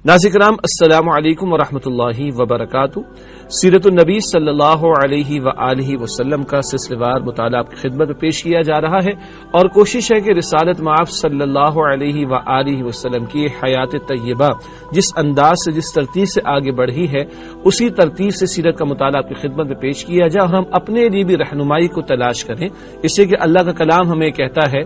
ناظرین کرام السلام علیکم ورحمۃ اللہ وبرکاتہ۔ سیرت النبی صلی اللہ علیہ وآلہ وسلم کا سلسلہ وار مطالعہ آپ کی خدمت میں پیش کیا جا رہا ہے، اور کوشش ہے کہ رسالت مآب صلی اللہ علیہ وآلہ وسلم کی حیات طیبہ جس انداز سے جس ترتیب سے آگے بڑھی ہے اسی ترتیب سے سیرت کا مطالعہ آپ کی خدمت میں پیش کیا جائے، اور ہم اپنے لیے بھی رہنمائی کو تلاش کریں، اس لیے کہ اللہ کا کلام ہمیں کہتا ہے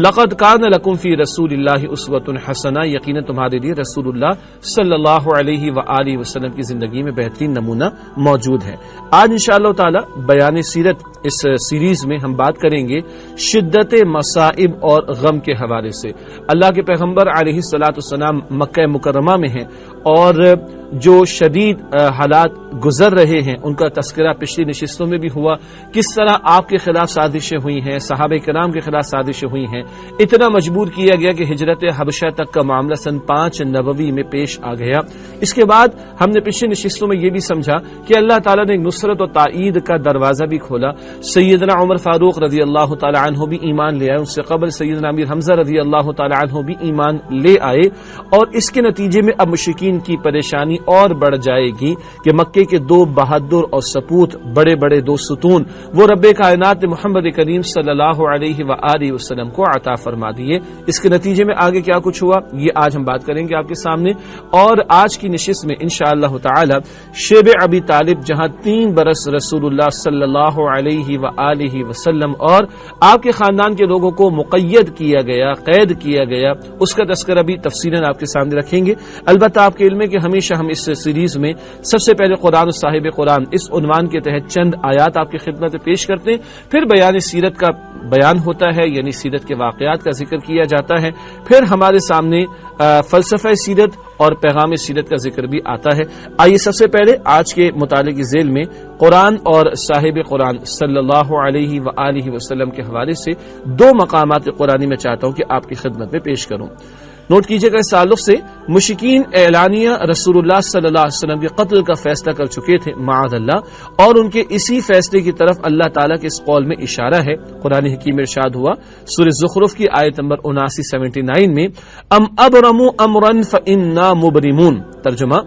لقد کان لکم فی رسول اللہ اسوۃ حسنہ، یقیناً تمہارے لیے رسول اللہ صلی اللہ علیہ وآلہ وسلم کی زندگی میں بہترین نمونہ موجود ہے۔ آج انشاءاللہ تعالی بیان سیرت اس سیریز میں ہم بات کریں گے شدت مصائب اور غم کے حوالے سے۔ اللہ کے پیغمبر علیہ الصلوۃ والسلام مکہ مکرمہ میں ہیں، اور جو شدید حالات گزر رہے ہیں ان کا تذکرہ پچھلی نشستوں میں بھی ہوا، کس طرح آپ کے خلاف سازشیں ہوئی ہیں، صحابہ کرام کے خلاف سازشیں ہوئی ہیں، اتنا مجبور کیا گیا کہ ہجرت حبشہ تک کا معاملہ سن 5 نبوی میں پیش آ گیا۔ اس کے بعد ہم نے پچھلی نشستوں میں یہ بھی سمجھا کہ اللہ تعالیٰ نے ایک نصرت و تائید کا دروازہ بھی کھولا۔ سیدنا عمر فاروق رضی اللہ تعالی عنہ بھی ایمان لے آئے، اس سے قبل سیدنا امیر حمزہ رضی اللہ تعالی عنہ بھی ایمان لے آئے، اور اس کے نتیجے میں اب مشرکین کی پریشانی اور بڑھ جائے گی کہ مکے کے 2 بہادر اور سپوت بڑے بڑے 2 ستون وہ رب کائنات محمد کریم صلی اللہ علیہ وآلہ وسلم کو عطا فرما دیے۔ اس کے نتیجے میں آگے کیا کچھ ہوا یہ آج ہم بات کریں گے آپ کے سامنے، اور آج کی نشست میں انشاءاللہ تعالی شیب ابی طالب جہاں 3 برس رسول اللہ صلی اللہ علیہ وآلہ وسلم اور آپ کے خاندان کے لوگوں کو مقید کیا گیا، قید کیا گیا، اس کا تذکرہ بھی تفصیلاً آپ کے سامنے رکھیں گے۔ البتہ آپ کے علم ہے کہ ہمیشہ ہم اس سیریز میں سب سے پہلے قرآن و صاحب قرآن اس عنوان کے تحت چند آیات آپ کی خدمت میں پیش کرتے ہیں، پھر بیان سیرت کا بیان ہوتا ہے، یعنی سیرت کے واقعات کا ذکر کیا جاتا ہے، پھر ہمارے سامنے فلسفہ سیرت اور پیغام سیرت کا ذکر بھی آتا ہے۔ آئیے سب سے پہلے آج کے مطالعے کی ذیل میں قرآن اور صاحب قرآن صلی اللہ علیہ وآلہ وسلم کے حوالے سے 2 مقامات قرآنی میں چاہتا ہوں کہ آپ کی خدمت میں پیش کروں۔ نوٹ کیجئے گا، اس تعلق سے مشرکین اعلانیہ رسول اللہ صلی اللہ علیہ وسلم کے قتل کا فیصلہ کر چکے تھے معاذ اللہ، اور ان کے اسی فیصلے کی طرف اللہ تعالیٰ کے اس قول میں اشارہ ہے۔ قرآن حکیم میں ارشاد ہوا سورہ زخرف کی آیت نمبر 79 میں ام ابرموا امرا فانا مبرمون، ترجمہ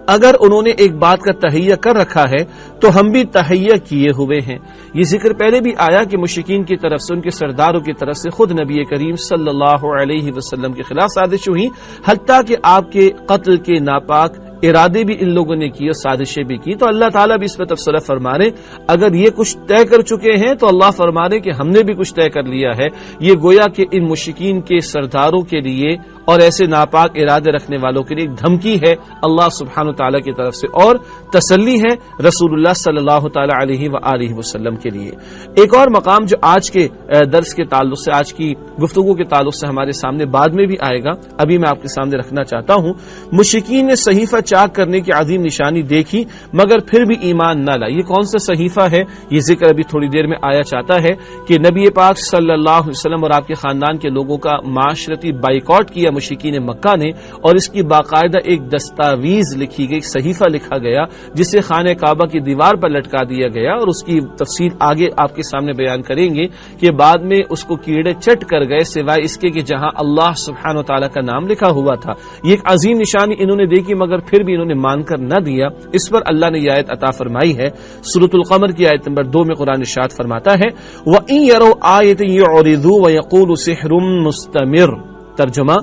اگر انہوں نے ایک بات کا تہیہ کر رکھا ہے تو ہم بھی تہیہ کیے ہوئے ہیں۔ یہ ذکر پہلے بھی آیا کہ مشرکین کی طرف سے، ان کے سرداروں کی طرف سے خود نبی کریم صلی اللہ علیہ وسلم کے خلاف سازش ہوئی، حتیٰ کہ آپ کے قتل کے ناپاک ارادے بھی ان لوگوں نے کیے، سازشیں بھی کی۔ تو اللہ تعالیٰ بھی اس پہ تبصرہ فرما رہے اگر یہ کچھ طے کر چکے ہیں تو اللہ فرما رہے کہ ہم نے بھی کچھ طے کر لیا ہے۔ یہ گویا کہ ان مشرکین کے سرداروں کے لیے اور ایسے ناپاک ارادے رکھنے والوں کے لیے ایک دھمکی ہے اللہ سبحانہ تعالیٰ کی طرف سے، اور تسلی ہے رسول اللہ صلی اللہ تعالیٰ علیہ وآلہ وسلم کے لیے۔ ایک اور مقام جو آج کے درس کے تعلق سے، آج کی گفتگو کے تعلق سے ہمارے سامنے بعد میں بھی آئے گا، ابھی میں آپ کے سامنے رکھنا چاہتا ہوں۔ مشرکین نے صحیفہ چاک کرنے کی عظیم نشانی دیکھی مگر پھر بھی ایمان نہ لایا۔ یہ کون سا صحیفہ ہے یہ ذکر ابھی تھوڑی دیر میں آیا چاہتا ہے کہ نبی پاک صلی اللہ علیہ وسلم اور آپ کے خاندان کے لوگوں کا معاشرتی بائیکاٹ کیا مشرکین مکہ نے، اور اس کی باقاعدہ ایک دستاویز لکھی گئی، صحیفہ لکھا گیا جسے خانہ کعبہ کی دیوار پر لٹکا دیا گیا، اور اس کی تفصیل آگے آپ کے سامنے بیان کریں گے کہ بعد میں اس کو کیڑے چٹ کر گئے سوائے اس کے کہ جہاں اللہ سبحانہ وتعالی کا نام لکھا ہوا تھا۔ یہ ایک عظیم نشانی انہوں نے دیکھی مگر پھر بھی انہوں نے مان کر نہ دیا۔ اس پر اللہ نے یہ آیت عطا فرمائی ہے، سورۃ القمر کی آیت نمبر 2 میں قرآن ارشاد فرماتا ہے وَإِن يَرَوْا آیَةً يُعْرِضُوا وَيَقُولُوا سِحْرٌ مُسْتَمِرٌ، ترجمہ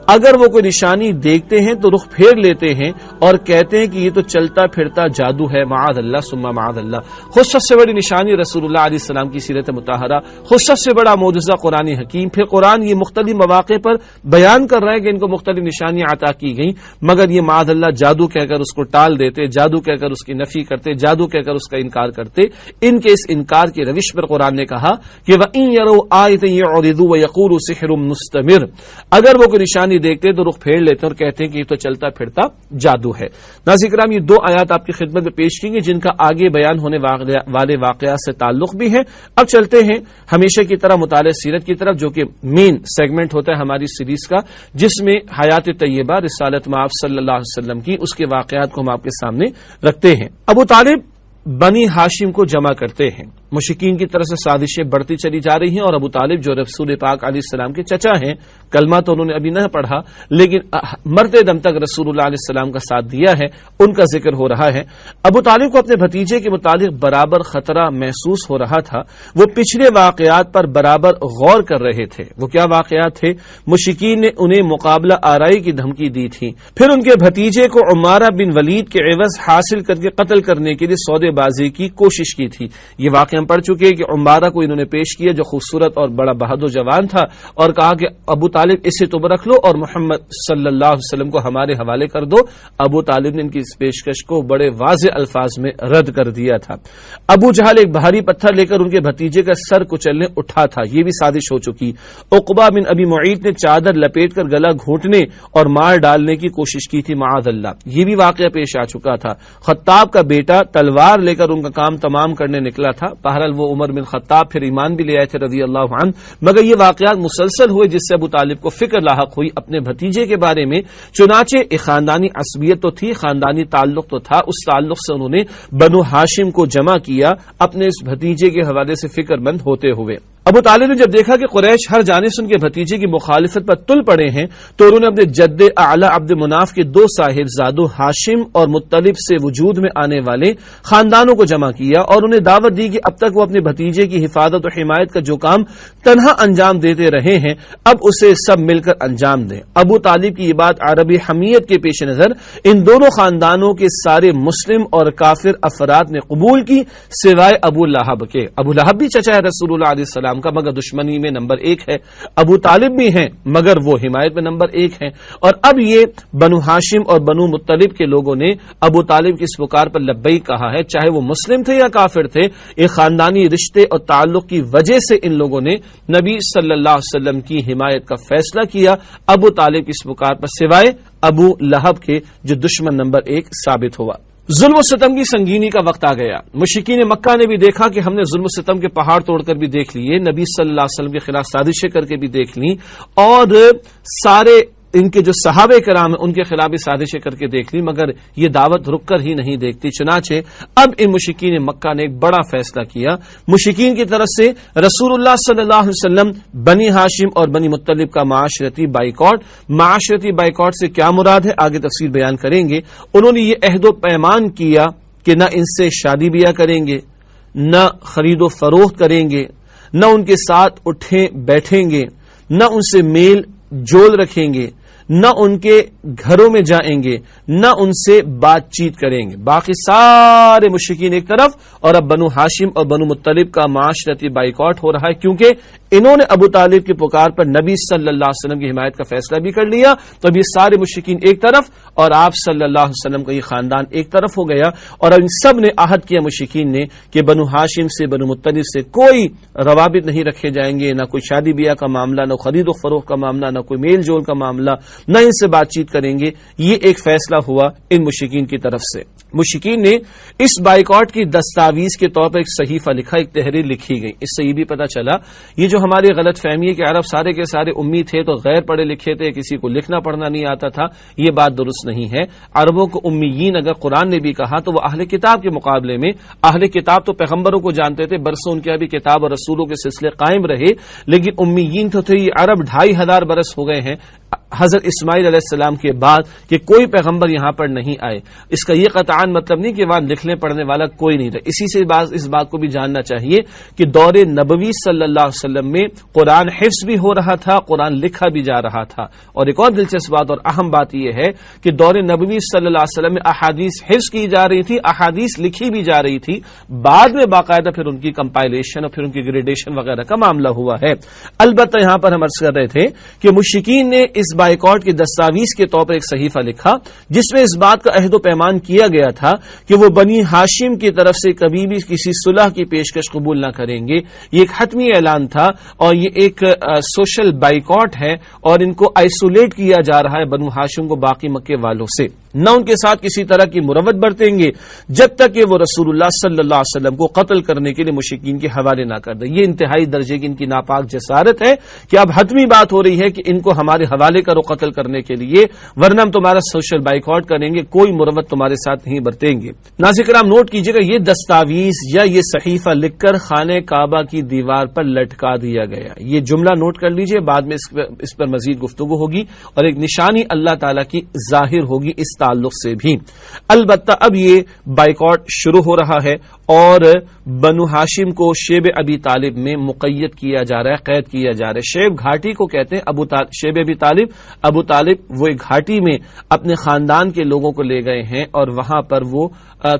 اگر وہ کوئی نشانی دیکھتے ہیں تو رخ پھیر لیتے ہیں اور کہتے ہیں کہ یہ تو چلتا پھرتا جادو ہے، معاذ اللہ ثم معاذ اللہ۔ خود سب سے بڑی نشانی رسول اللہ علیہ السلام کی سیرت مطہرہ، خود سب سے بڑا معجزہ قرآن حکیم، پھر قرآن یہ مختلف مواقع پر بیان کر رہے ہیں کہ ان کو مختلف نشانیاں عطا کی گئیں، مگر یہ معاذ اللہ جادو کہہ کر اس کو ٹال دیتے، جادو کہہ کر اس کی نفی کرتے، جادو کہہ کر اس کا انکار کرتے۔ ان کے اس انکار کی روش پر قرآن نے کہا کہ وَإِن يَرَوْا آیَةً يُعْرِضُوا وَيَقُولُوا سِحْرٌ مُسْتَمِرٌ، اگر وہ کوئی نشانی دیکھتے تو رخ پھیر لیتے اور کہتے ہیں کہ یہ تو چلتا پھرتا جادو ہے۔ ناظرین کرام، یہ 2 آیات آپ کی خدمت میں پیش کی گئی جن کا آگے بیان ہونے والے واقعات سے تعلق بھی ہے۔ اب چلتے ہیں ہمیشہ کی طرح مطالعہ سیرت کی طرف، جو کہ مین سیگمنٹ ہوتا ہے ہماری سیریز کا، جس میں حیات طیبہ رسالت مآب صلی اللہ علیہ وسلم کی اس کے واقعات کو ہم آپ کے سامنے رکھتے ہیں۔ ابو طالب بنی ہاشم کو جمع کرتے ہیں مشرکین کی طرف سے سازشیں بڑھتی چلی جا رہی ہیں، اور ابو طالب جو رسول پاک علیہ السلام کے چچا ہیں، کلمہ تو انہوں نے ابھی نہ پڑھا لیکن مرتے دم تک رسول اللہ علیہ السلام کا ساتھ دیا ہے، ان کا ذکر ہو رہا ہے۔ ابو طالب کو اپنے بھتیجے کے متعلق برابر خطرہ محسوس ہو رہا تھا، وہ پچھلے واقعات پر برابر غور کر رہے تھے۔ وہ کیا واقعات تھے؟ مشرکین نے انہیں مقابلہ آرائی کی دھمکی دی تھی، پھر ان کے بھتیجے کو عمارہ بن ولید کے عوض حاصل کر کے قتل کرنے کے لیے سودے بازی کی کوشش کی تھی۔ یہ واقعہ ہم پڑھ چکے کہ عمارہ کو انہوں نے پیش کیا جو خوبصورت اور بڑا بہادر جوان تھا، اور کہا کہ ابو طالب اسے تم رکھ لو اور محمد صلی اللہ علیہ وسلم کو ہمارے حوالے کر دو۔ ابو طالب نے ان کی اس پیشکش کو بڑے واضح الفاظ میں رد کر دیا تھا۔ ابو جہل ایک بھاری پتھر لے کر ان کے بھتیجے کا سر کچلنے اٹھا تھا، یہ بھی سازش ہو چکی۔ عقبہ بن ابی معیط نے چادر لپیٹ کر گلا گھونٹنے اور مار ڈالنے کی کوشش کی تھی، معاذ اللہ، یہ بھی واقعہ پیش آ چکا تھا۔ خطاب کا بیٹا تلوار لے کر ان کا کام تمام کرنے نکلا تھا، بہرحال وہ عمر بن خطاب پھر ایمان بھی لے آئے تھے رضی اللہ عنہ، مگر یہ واقعات مسلسل ہوئے جس سے ابو طالب کو فکر لاحق ہوئی اپنے بھتیجے کے بارے میں۔ چنانچہ ایک خاندانی عصبیت تو تھی، خاندانی تعلق تو تھا، اس تعلق سے انہوں نے بنو ہاشم کو جمع کیا اپنے اس بھتیجے کے حوالے سے فکر مند ہوتے ہوئے۔ ابو طالب نے جب دیکھا کہ قریش ہر جانب سے ان کے بھتیجے کی مخالفت پر تل پڑے ہیں تو انہوں نے اپنے جد اعلی عبد مناف کے دو صاحبزادوں ہاشم اور مطلب سے وجود میں آنے والے خاندانوں کو جمع کیا اور انہیں دعوت دی کہ اب تک وہ اپنے بھتیجے کی حفاظت و حمایت کا جو کام تنہا انجام دیتے رہے ہیں اب اسے سب مل کر انجام دیں۔ ابو طالب کی یہ بات عربی حمیت کے پیش نظر ان دونوں خاندانوں کے سارے مسلم اور کافر افراد نے قبول کی سوائے ابو لہب کے۔ ابو لہب بھی چچا ہے رسول اللہ علیہ السلام کا، مگر دشمنی میں نمبر 1 ہے۔ ابو طالب بھی ہیں مگر وہ حمایت میں نمبر 1 ہیں۔ اور اب یہ بنو ہاشم اور بنو مطلب کے لوگوں نے ابو طالب کی اس پکار پر لبیک کہا ہے، چاہے وہ مسلم تھے یا کافر تھے۔ ایک خاندانی رشتے اور تعلق کی وجہ سے ان لوگوں نے نبی صلی اللہ علیہ وسلم کی حمایت کا فیصلہ کیا ابو طالب کی اس پکار پر، سوائے ابو لہب کے جو دشمن نمبر 1 ثابت ہوا۔ ظلم و ستم کی سنگینی کا وقت آ گیا۔ مشرکین مکہ نے بھی دیکھا کہ ہم نے ظلم و ستم کے پہاڑ توڑ کر بھی دیکھ لیے، نبی صلی اللہ علیہ وسلم کے خلاف سازشیں کر کے بھی دیکھ لی، اور سارے ان کے جو صحابہ کرام ہیں ان کے خلاف بھی سازشیں کر کے دیکھ لی، مگر یہ دعوت رک کر ہی نہیں دیکھتی۔ چنانچہ اب ان مشرکین مکہ نے ایک بڑا فیصلہ کیا۔ مشرکین کی طرف سے رسول اللہ صلی اللہ علیہ وسلم، بنی ہاشم اور بنی مطلب کا معاشرتی بائیکاٹ۔ معاشرتی بائیکاٹ سے کیا مراد ہے آگے تفصیل بیان کریں گے۔ انہوں نے یہ عہد و پیمان کیا کہ نہ ان سے شادی بیاہ کریں گے، نہ خرید و فروخت کریں گے، نہ ان کے ساتھ اٹھیں بیٹھیں گے، نہ ان سے میل جول رکھیں گے، نہ ان کے گھروں میں جائیں گے، نہ ان سے بات چیت کریں گے۔ باقی سارے مشرکین ایک طرف، اور اب بنو ہاشم اور بنو مطلب کا معاشرتی بائیکاٹ ہو رہا ہے، کیونکہ انہوں نے ابو طالب کی پکار پر نبی صلی اللہ علیہ وسلم کی حمایت کا فیصلہ بھی کر لیا، تو اب یہ سارے مشرکین ایک طرف اور آپ صلی اللہ علیہ وسلم کا یہ خاندان ایک طرف ہو گیا۔ اور اب ان سب نے عہد کیا مشرکین نے کہ بنو ہاشم سے، بنو مطلب سے کوئی روابط نہیں رکھے جائیں گے، نہ کوئی شادی بیاہ کا معاملہ، نہ خرید و فروخت کا معاملہ، نہ کوئی میل جول کا معاملہ، نہ ان سے بات چیت کریں گے۔ یہ ایک فیصلہ ہوا ان مشرکین کی طرف سے۔ مشرکین نے اس بائیکاٹ کی دستاویز کے طور پر ایک صحیفہ لکھا، ایک تحریر لکھی گئی۔ اس سے یہ بھی پتہ چلا یہ جو ہماری غلط فہمی ہے کہ عرب سارے کے سارے امی تھے تو غیر پڑھے لکھے تھے، کسی کو لکھنا پڑھنا نہیں آتا تھا، یہ بات درست نہیں ہے۔ عربوں کو امیین اگر قرآن نے بھی کہا تو وہ اہل کتاب کے مقابلے میں، اہل کتاب تو پیغمبروں کو جانتے تھے، برسوں ان کے بھی کتاب اور رسولوں کے سلسلے قائم رہے، لیکن امیین تو تھے۔ یہ عرب 2500 برس ہو گئے ہیں حضرت اسماعیل علیہ السلام کے بعد کہ کوئی پیغمبر یہاں پر نہیں آئے۔ اس کا یہ قطعاً مطلب نہیں کہ وہاں لکھنے پڑھنے والا کوئی نہیں تھا۔ اسی سے اس بات کو بھی جاننا چاہیے کہ دور نبوی صلی اللہ علیہ وسلم میں قرآن حفظ بھی ہو رہا تھا، قرآن لکھا بھی جا رہا تھا۔ اور ایک اور دلچسپ بات اور اہم بات یہ ہے کہ دور نبوی صلی اللہ علیہ وسلم میں احادیث حفظ کی جا رہی تھی، احادیث لکھی بھی جا رہی تھی، بعد میں باقاعدہ پھر ان کی کمپائلیشن اور پھر ان کی گریڈیشن وغیرہ کا معاملہ ہوا ہے۔ البتہ یہاں پر ہم عرض کر رہے تھے کہ مشرکین نے اس بائیکاٹ کی دستاویز کے طور پر ایک صحیفہ لکھا جس میں اس بات کا عہد و پیمان کیا گیا تھا کہ وہ بنی ہاشم کی طرف سے کبھی بھی کسی صلح کی پیشکش قبول نہ کریں گے۔ یہ ایک حتمی اعلان تھا اور یہ ایک سوشل بائیکاٹ ہے اور ان کو آئسولیٹ کیا جا رہا ہے بنو ہاشم کو باقی مکے والوں سے۔ نہ ان کے ساتھ کسی طرح کی مروت برتیں گے جب تک کہ وہ رسول اللہ صلی اللہ علیہ وسلم کو قتل کرنے کے لیے مشرکین کے حوالے نہ کر دیں۔ یہ انتہائی درجے کی ان کی ناپاک جسارت ہے کہ اب حتمی بات ہو رہی ہے کہ ان کو ہمارے حوالے کرو قتل کرنے کے لیے، ورنہ ہم تمہارا سوشل بائیکاٹ کریں گے، کوئی مروت تمہارے ساتھ نہیں برتیں گے۔ ناظرین کرام نوٹ کیجئے گا، یہ دستاویز یا یہ صحیفہ لکھ کر خانہ کعبہ کی دیوار پر لٹکا دیا گیا۔ یہ جملہ نوٹ کر لیجئے، بعد میں اس پر مزید گفتگو ہوگی اور ایک نشانی اللہ تعالی کی ظاہر ہوگی اس تعلق سے بھی۔ البتہ اب یہ بائیکاٹ شروع ہو رہا ہے اور بنو ہاشم کو شیب ابی طالب میں مقید کیا جا رہا ہے، قید کیا جا رہا ہے۔ شیب گھاٹی کو کہتے ہیں شیب ابی طالب۔ ابو طالب وہ ایک گھاٹی میں اپنے خاندان کے لوگوں کو لے گئے ہیں اور وہاں پر وہ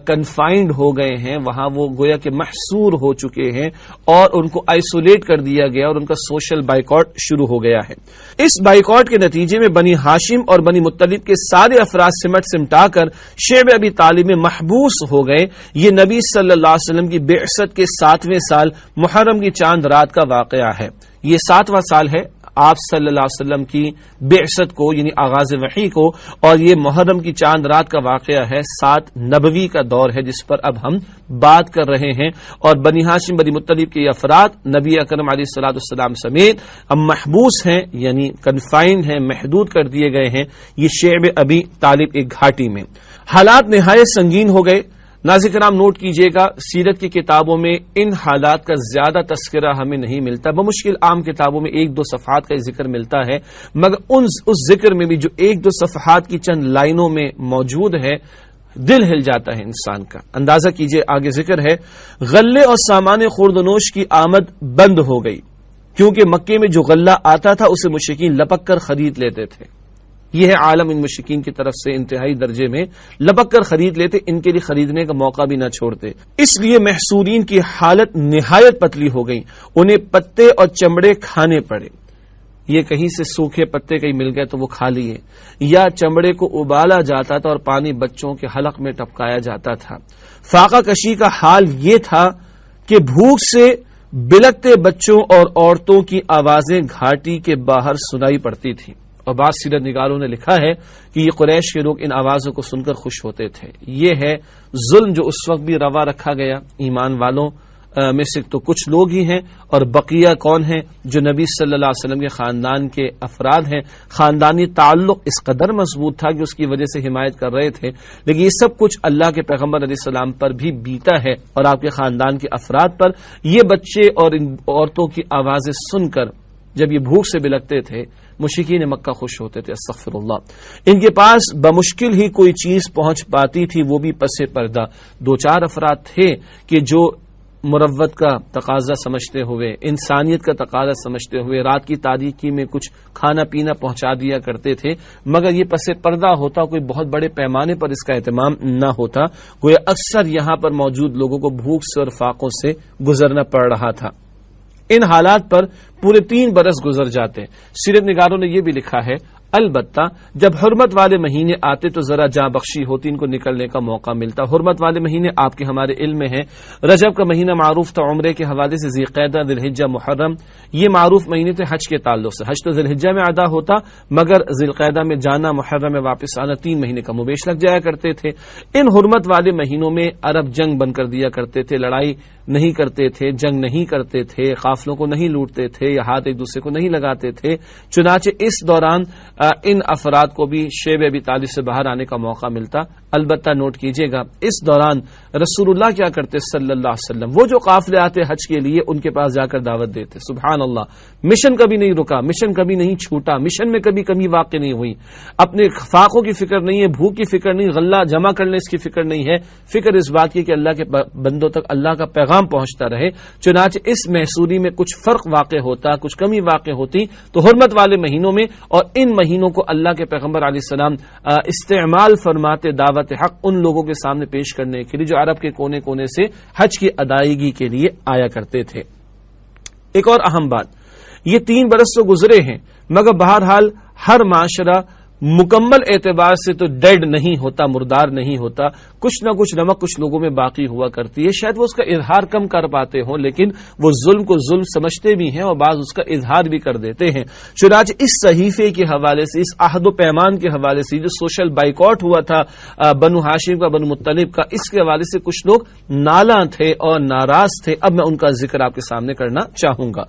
کنفائنڈ ہو گئے ہیں، وہاں وہ گویا کہ محصور ہو چکے ہیں اور ان کو آئسولیٹ کر دیا گیا اور ان کا سوشل بائیکاٹ شروع ہو گیا ہے۔ اس بائیکاٹ کے نتیجے میں بنی ہاشم اور بنی مطلب کے سارے افراد سمٹا کر شیب ابی طالب میں محبوس ہو گئے۔ یہ نبی صلی اللہ علیہ وسلم کی بعثت کے 7ویں سال محرم کی چاند رات کا واقعہ ہے۔ یہ 7واں سال ہے آپ صلی اللہ علیہ وسلم کی بعثت کو، یعنی آغاز وحی کو، اور یہ محرم کی چاند رات کا واقعہ ہے۔ 7 نبوی کا دور ہے جس پر اب ہم بات کر رہے ہیں، اور بنی ہاشم بنی مطلب کے یہ افراد نبی اکرم علیہ الصلوۃ والسلام سمیت اب محبوس ہیں، یعنی کنفائنڈ ہیں، محدود کر دیے گئے ہیں یہ شیب ابی طالب ایک گھاٹی میں۔ حالات نہایت سنگین ہو گئے۔ ناظرین کرام نوٹ کیجئے گا، سیرت کی کتابوں میں ان حالات کا زیادہ تذکرہ ہمیں نہیں ملتا، بمشکل عام کتابوں میں 1-2 صفحات کا ذکر ملتا ہے، مگر اس ذکر میں بھی جو 1-2 صفحات کی چند لائنوں میں موجود ہے دل ہل جاتا ہے انسان کا۔ اندازہ کیجئے، آگے ذکر ہے، غلے اور سامان خوردنوش کی آمد بند ہو گئی کیونکہ مکے میں جو غلہ آتا تھا اسے مشرکین لپک کر خرید لیتے تھے۔ یہ ہے عالم ان مشرکین کی طرف سے انتہائی درجے میں لپک کر خرید لیتے، ان کے لیے خریدنے کا موقع بھی نہ چھوڑتے۔ اس لیے محصورین کی حالت نہایت پتلی ہو گئی، انہیں پتے اور چمڑے کھانے پڑے۔ یہ کہیں سے سوکھے پتے کہیں مل گئے تو وہ کھا لیے، یا چمڑے کو ابالا جاتا تھا اور پانی بچوں کے حلق میں ٹپکایا جاتا تھا۔ فاقہ کشی کا حال یہ تھا کہ بھوک سے بلکتے بچوں اور عورتوں کی آوازیں گھاٹی کے باہر سنائی پڑتی تھیں، اور بعض سیرت نگاروں نے لکھا ہے کہ یہ قریش کے لوگ ان آوازوں کو سن کر خوش ہوتے تھے۔ یہ ہے ظلم جو اس وقت بھی روا رکھا گیا۔ ایمان والوں میں سے تو کچھ لوگ ہی ہیں، اور بقیہ کون ہیں؟ جو نبی صلی اللہ علیہ وسلم کے خاندان کے افراد ہیں۔ خاندانی تعلق اس قدر مضبوط تھا کہ اس کی وجہ سے حمایت کر رہے تھے، لیکن یہ سب کچھ اللہ کے پیغمبر علیہ السلام پر بھی بیتا ہے اور آپ کے خاندان کے افراد پر۔ یہ بچے اور ان عورتوں کی آوازیں سن کر جب یہ بھوک سے بلکتے تھے، مشرکین مکہ خوش ہوتے تھے۔ استغفر اللہ۔ ان کے پاس بمشکل ہی کوئی چیز پہنچ پاتی تھی، وہ بھی پس پردہ 2-4 افراد تھے کہ جو مروت کا تقاضا سمجھتے ہوئے، انسانیت کا تقاضا سمجھتے ہوئے رات کی تاریکی میں کچھ کھانا پینا پہنچا دیا کرتے تھے، مگر یہ پس پردہ ہوتا، کوئی بہت بڑے پیمانے پر اس کا اہتمام نہ ہوتا، گویا اکثر یہاں پر موجود لوگوں کو بھوک سے اور فاقوں سے گزرنا پڑ رہا تھا۔ ان حالات پر پورے 3 برس گزر جاتے۔ سیرت نگاروں نے یہ بھی لکھا ہے، البتہ جب حرمت والے مہینے آتے تو ذرا جاں بخشی ہوتی، ان کو نکلنے کا موقع ملتا۔ حرمت والے مہینے آپ کے ہمارے علم میں ہیں، رجب کا مہینہ معروف تھا عمرے کے حوالے سے، ذی القعدہ، ذی الحجہ، محرم، یہ معروف مہینے تھے حج کے تعلق سے۔ حج تو ذی الحجہ میں ادا ہوتا، مگر ذی القعدہ میں جانا، محرم میں واپس آنا، 3 مہینے کا مبیش لگ جایا کرتے تھے۔ ان حرمت والے مہینوں میں عرب جنگ بند کر دیا کرتے تھے، لڑائی نہیں کرتے تھے، جنگ نہیں کرتے تھے، قافلوں کو نہیں لوٹتے تھے یا ہاتھ ایک دوسرے کو نہیں لگاتے تھے۔ چنانچہ اس دوران ان افراد کو بھی شیب ابی طالب سے باہر آنے کا موقع ملتا۔ البتہ نوٹ کیجئے گا، اس دوران رسول اللہ کیا کرتے صلی اللہ علیہ وسلم، وہ جو قافلے آتے حج کے لیے ان کے پاس جا کر دعوت دیتے۔ سبحان اللہ، مشن کبھی نہیں رکا، مشن کبھی نہیں چھوٹا، مشن میں کبھی کمی واقع نہیں ہوئی۔ اپنے فاقوں کی فکر نہیں ہے، بھوک کی فکر نہیں، غلہ جمع کرنے اس کی فکر نہیں ہے، فکر اس بات کی کہ اللہ کے بندوں تک اللہ کا پیغام پہنچتا رہے۔ چنانچہ اس محصوری میں کچھ فرق واقع ہوتا، کچھ کمی واقع ہوتی تو حرمت والے مہینوں میں، اور ان مہینوں کو اللہ کے پیغمبر علیہ السلام استعمال فرماتے دعوت حق ان لوگوں کے سامنے پیش کرنے کے لیے جو عرب کے کونے کونے سے حج کی ادائیگی کے لیے آیا کرتے تھے۔ ایک اور اہم بات، یہ 3 برس تو گزرے ہیں، مگر بہرحال ہر معاشرہ مکمل اعتبار سے تو ڈیڈ نہیں ہوتا، مردار نہیں ہوتا، کچھ نہ کچھ نمک کچھ لوگوں میں باقی ہوا کرتی ہے. شاید وہ اس کا اظہار کم کر پاتے ہوں، لیکن وہ ظلم کو ظلم سمجھتے بھی ہیں اور بعض اس کا اظہار بھی کر دیتے ہیں. چنانچہ اس صحیفے کے حوالے سے، اس عہد و پیمان کے حوالے سے جو سوشل بائیکاٹ ہوا تھا بنو ہاشم کا، بنو مطلب کا، اس کے حوالے سے کچھ لوگ نالاں تھے اور ناراض تھے. اب میں ان کا ذکر آپ کے سامنے کرنا چاہوں گا.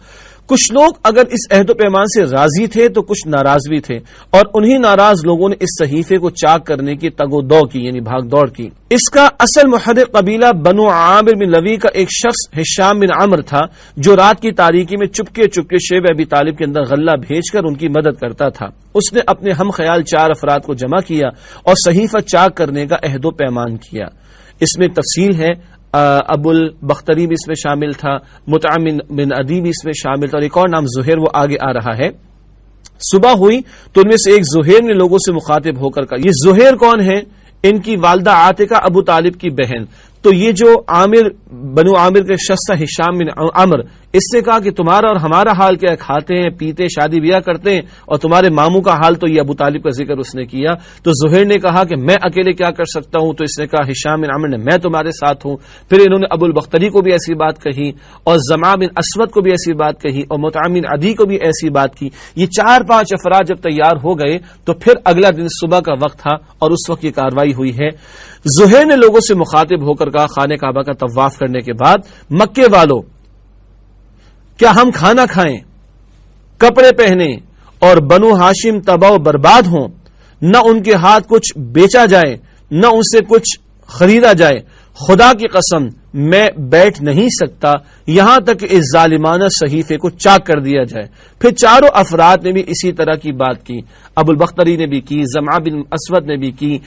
کچھ لوگ اگر اس عہد و پیمان سے راضی تھے تو کچھ ناراض بھی تھے، اور انہی ناراض لوگوں نے اس صحیفے کو چاک کرنے کی تگ و دو کی، یعنی بھاگ دوڑ کی. اس کا اصل محرک قبیلہ بنو عامر بن لوی کا ایک شخص ہشام بن عمر تھا، جو رات کی تاریکی میں چپکے چپکے شیب ابی طالب کے اندر غلہ بھیج کر ان کی مدد کرتا تھا. اس نے اپنے ہم خیال 4 افراد کو جمع کیا اور صحیفہ چاک کرنے کا عہد و پیمان کیا. اس میں تفصیل ہے، ابو البختری بھی اس میں شامل تھا، مطعم بن عدی بھی اس میں شامل تھا، اور ایک اور نام زہیر وہ آگے آ رہا ہے. صبح ہوئی تو ان میں سے ایک زہیر نے لوگوں سے مخاطب ہو کر کہا. یہ زہیر کون ہے؟ ان کی والدہ عاتقہ ابو طالب کی بہن. تو یہ جو بنو عامر کے شخص ہشام بن عمر، اس سے کہا کہ تمہارا اور ہمارا حال کیا ہے، کھاتے ہیں پیتے شادی بیاہ کرتے ہیں، اور تمہارے ماموں کا حال. تو یہ ابو طالب کا ذکر اس نے کیا. تو زہیر نے کہا کہ میں اکیلے کیا کر سکتا ہوں؟ تو اس نے کہا ہشام بن عمر نے میں تمہارے ساتھ ہوں. پھر انہوں نے ابو البختری کو بھی ایسی بات کہی، اور زمع بن اسود کو بھی ایسی بات کہی، اور مطعم بن عدی کو بھی ایسی بات کی. یہ 4-5 افراد جب تیار ہو گئے تو پھر اگلا دن صبح کا وقت تھا اور اس وقت یہ کارروائی ہوئی ہے. زہیر نے لوگوں سے مخاطب ہو کر کہا خانہ کعبہ کا طواف کرنے کے بعد، مکے والوں، کیا ہم کھانا کھائیں، کپڑے پہنیں اور بنو ہاشم تباہ و برباد ہوں؟ نہ ان کے ہاتھ کچھ بیچا جائے، نہ ان سے کچھ خریدا جائے. خدا کی قسم میں بیٹھ نہیں سکتا یہاں تک کہ اس ظالمانہ صحیفے کو چاک کر دیا جائے. پھر چاروں افراد نے بھی اسی طرح کی بات کی. ابو البختری نے بھی کی، زمع بن اسود نے بھی کی،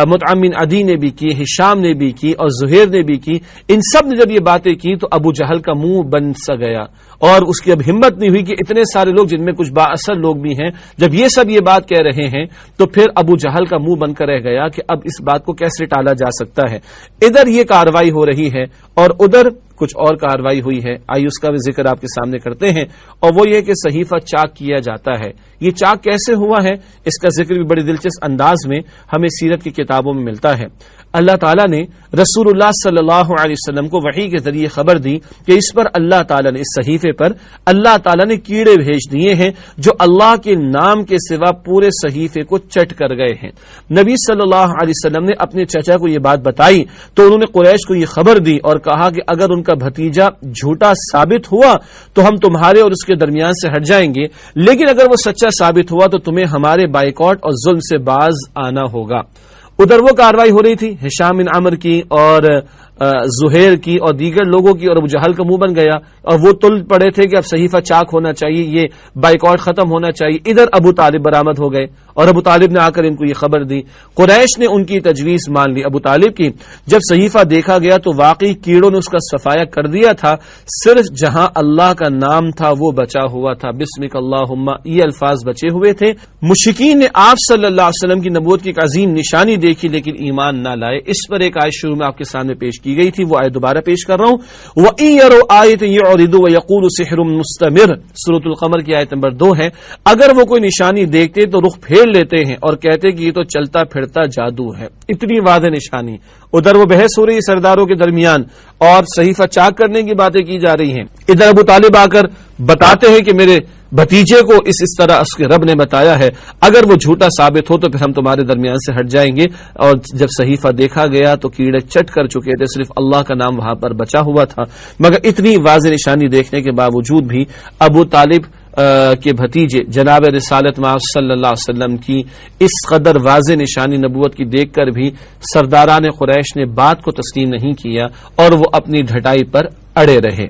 مطعم بن عدی نے بھی کی، ہشام نے بھی کی، اور زہیر نے بھی کی. ان سب نے جب یہ باتیں کی تو ابو جہل کا منہ بن سا گیا، اور اس کی اب ہمت نہیں ہوئی کہ اتنے سارے لوگ جن میں کچھ بااثر لوگ بھی ہیں، جب یہ سب یہ بات کہہ رہے ہیں تو پھر ابو جہل کا منہ بن کر رہ گیا کہ اب اس بات کو کیسے ٹالا جا سکتا ہے. ادھر یہ کارروائی ہو رہی ہے اور ادھر کچھ اور کارروائی ہوئی ہے. آئیے اس کا بھی ذکر آپ کے سامنے کرتے ہیں، اور وہ یہ کہ صحیفہ چاک کیا جاتا ہے. یہ چاک کیسے ہوا ہے، اس کا ذکر بھی بڑی دلچسپ انداز میں ہمیں سیرت کی کتابوں میں ملتا ہے. اللہ تعالیٰ نے رسول اللہ صلی اللہ علیہ وسلم کو وحی کے ذریعے خبر دی کہ اس پر اللہ تعالیٰ نے، اس صحیفے پر اللہ تعالیٰ نے کیڑے بھیج دیے ہیں جو اللہ کے نام کے سوا پورے صحیفے کو چٹ کر گئے ہیں. نبی صلی اللہ علیہ وسلم نے اپنے چچا کو یہ بات بتائی تو انہوں نے قریش کو یہ خبر دی اور کہا کہ اگر ان کا بھتیجا جھوٹا ثابت ہوا تو ہم تمہارے اور اس کے درمیان سے ہٹ جائیں گے، لیکن اگر وہ سچا ثابت ہوا تو تمہیں ہمارے بائیکاٹ اور ظلم سے باز آنا ہوگا. ادھر وہ کارروائی ہو رہی تھی ہشام بن عمر کی اور زہیر کی اور دیگر لوگوں کی، اور ابو جہل کا منہ بن گیا اور وہ تل پڑے تھے کہ اب صحیفہ چاک ہونا چاہیے، یہ بائیکاٹ ختم ہونا چاہیے. ادھر ابو طالب برآمد ہو گئے اور ابو طالب نے آ کر ان کو یہ خبر دی. قریش نے ان کی تجویز مان لی ابو طالب کی. جب صحیفہ دیکھا گیا تو واقعی کیڑوں نے اس کا صفایا کر دیا تھا، صرف جہاں اللہ کا نام تھا وہ بچا ہوا تھا. بسمک اللہم، یہ الفاظ بچے ہوئے تھے. مشرکین نے آپ صلی اللہ علیہ وسلم کی نبوت کی ایک عظیم نشانی دیکھی لیکن ایمان نہ لائے. اس پر ایک آیت شروع میں آپ کے سامنے پیش کی گئی تھی، وہ آیت دوبارہ پیش کر رہا ہوں. وَإِن يَرَوْا آیَةً يُعْرِضُوا وَيَقُولُوا سِحْرٌ مُسْتَمِرٌ، سورۃ القمر کی آیت نمبر 2 ہے. اگر وہ کوئی نشانی دیکھتے تو رخ پھیر لیتے ہیں اور کہتے کہ یہ تو چلتا پھرتا جادو ہے. اتنی واضح نشانی. ادھر وہ بحث ہو رہی ہے سرداروں کے درمیان اور صحیفہ چاک کرنے کی باتیں کی جا رہی ہیں. ادھر ابو طالب آ کر بتاتے ہیں کہ میرے بھتیجے کو اس طرح اس کے رب نے بتایا ہے، اگر وہ جھوٹا ثابت ہو تو پھر ہم تمہارے درمیان سے ہٹ جائیں گے. اور جب صحیفہ دیکھا گیا تو کیڑے چٹ کر چکے تھے، صرف اللہ کا نام وہاں پر بچا ہوا تھا. مگر اتنی واضح نشانی دیکھنے کے باوجود بھی ابو طالب کے بھتیجے جناب رسالت مآب صلی اللہ علیہ وسلم کی اس قدر واضح نشانی نبوت کی دیکھ کر بھی سرداران قریش نے بات کو تسلیم نہیں کیا اور وہ اپنی ڈھٹائی پر اڑے رہے.